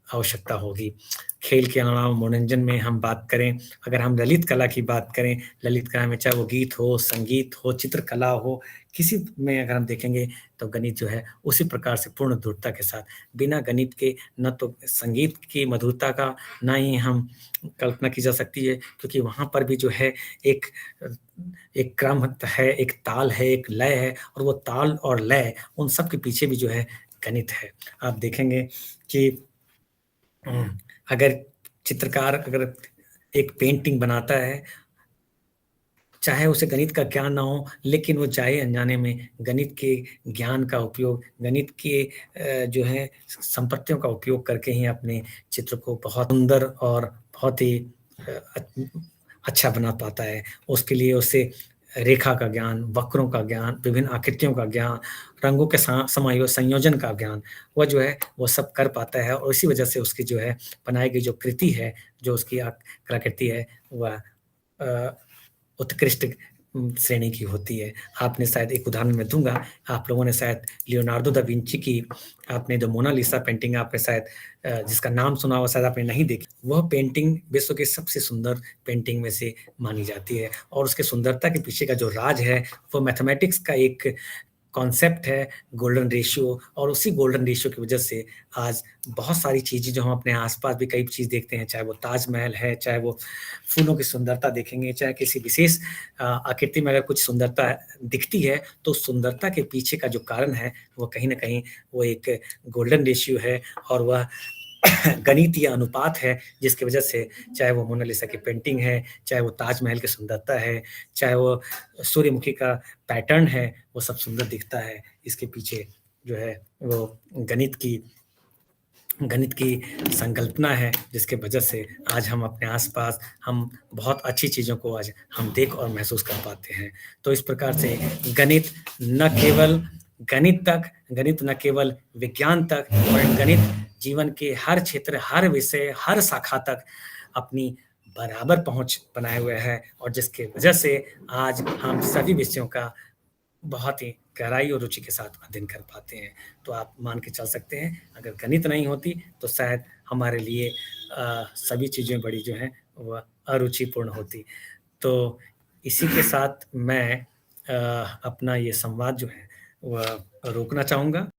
आवश्यकता होगी। खेल के अलावा मनोरंजन में हम बात करें, अगर हम ललित कला की बात करें, ललित कला में चाहे वो गीत हो, संगीत हो, चित्रकला हो, किसी में अगर हम देखेंगे तो गणित जो है उसी प्रकार से पूर्ण धूर्तता के साथ, बिना गणित के न तो संगीत की मधुरता का ना ही हम कल्पना की जा सकती है, क्योंकि वहाँ पर भी जो है एक एक क्रम है, एक ताल है, एक लय है और वो ताल और लय उन सब के पीछे भी जो है गणित है। आप देखेंगे कि अगर चित्रकार अगर एक पेंटिंग बनाता है, चाहे उसे गणित का ज्ञान ना हो, लेकिन वो जाने-अनजाने में गणित के ज्ञान का उपयोग, गणित के जो है संपत्तियों का उपयोग करके ही अपने चित्र को बहुत सुंदर और बहुत ही अ, अच्छा बना पाता है। उसके लिए उसे रेखा का ज्ञान, वक्रों का ज्ञान, विभिन्न आकृतियों का ज्ञान, रंगों के संयोजन का ज्ञान, वह जो है वो सब कर पाता है और इसी वजह से उसकी जो है बनाई गई जो कृति है, जो उसकी कलाकृति है, वह अ, उत्कृष्ट श्रेणी की होती है। आपने शायद एक उदाहरण मैं दूँगा, आप लोगों ने शायद लियोनार्डो दा विंची की आपने जो मोनालिसा पेंटिंग आपने शायद जिसका नाम सुना हो शायद आपने नहीं देखी। वह पेंटिंग विश्व की सबसे सुंदर पेंटिंग में से मानी जाती है और उसके सुंदरता के पीछे का जो राज है, वो मैथमेटिक्स का एक कॉन्सेप्ट है गोल्डन रेशियो और उसी गोल्डन रेशियो की वजह से आज बहुत सारी चीज़ें जो हम अपने आस-पास भी कई चीज़ देखते हैं, चाहे वो ताजमहल है, चाहे वो फूलों की सुंदरता देखेंगे, चाहे किसी विशेष आकृति में अगर कुछ सुंदरता दिखती है, तो सुंदरता के पीछे का जो कारण है, वो कहीं न कहीं वो एक गोल्डन रेशियो है और वह गणितीय अनुपात है, जिसकी वजह से चाहे वो मोनालिसा की पेंटिंग है, चाहे वो ताजमहल की सुंदरता है, चाहे वो सूर्यमुखी का पैटर्न है, वो सब सुंदर दिखता है। इसके पीछे जो है वो गणित की संकल्पना है, जिसके वजह से आज हम अपने आस-पास हम बहुत अच्छी चीज़ों को आज हम देख और महसूस कर पाते हैं। तो इस प्रकार से गणित न केवल गणित तक, गणित न केवल विज्ञान तक, पर गणित जीवन के हर क्षेत्र, हर विषय, हर शाखा तक अपनी बराबर पहुँच बनाए हुए है और जिसकी वजह से आज हम सभी विषयों का बहुत ही गहराई और रुचि के साथ अध्ययन कर पाते हैं। तो आप मान के चल सकते हैं, अगर गणित नहीं होती, तो शायद हमारे लिए सभी चीज़ें बड़ी जो हैं, वह अरुचिपूर्ण होती। तो इसी के साथ मैं अपना ये संवाद जो है, वह रोकना चाहूँगा।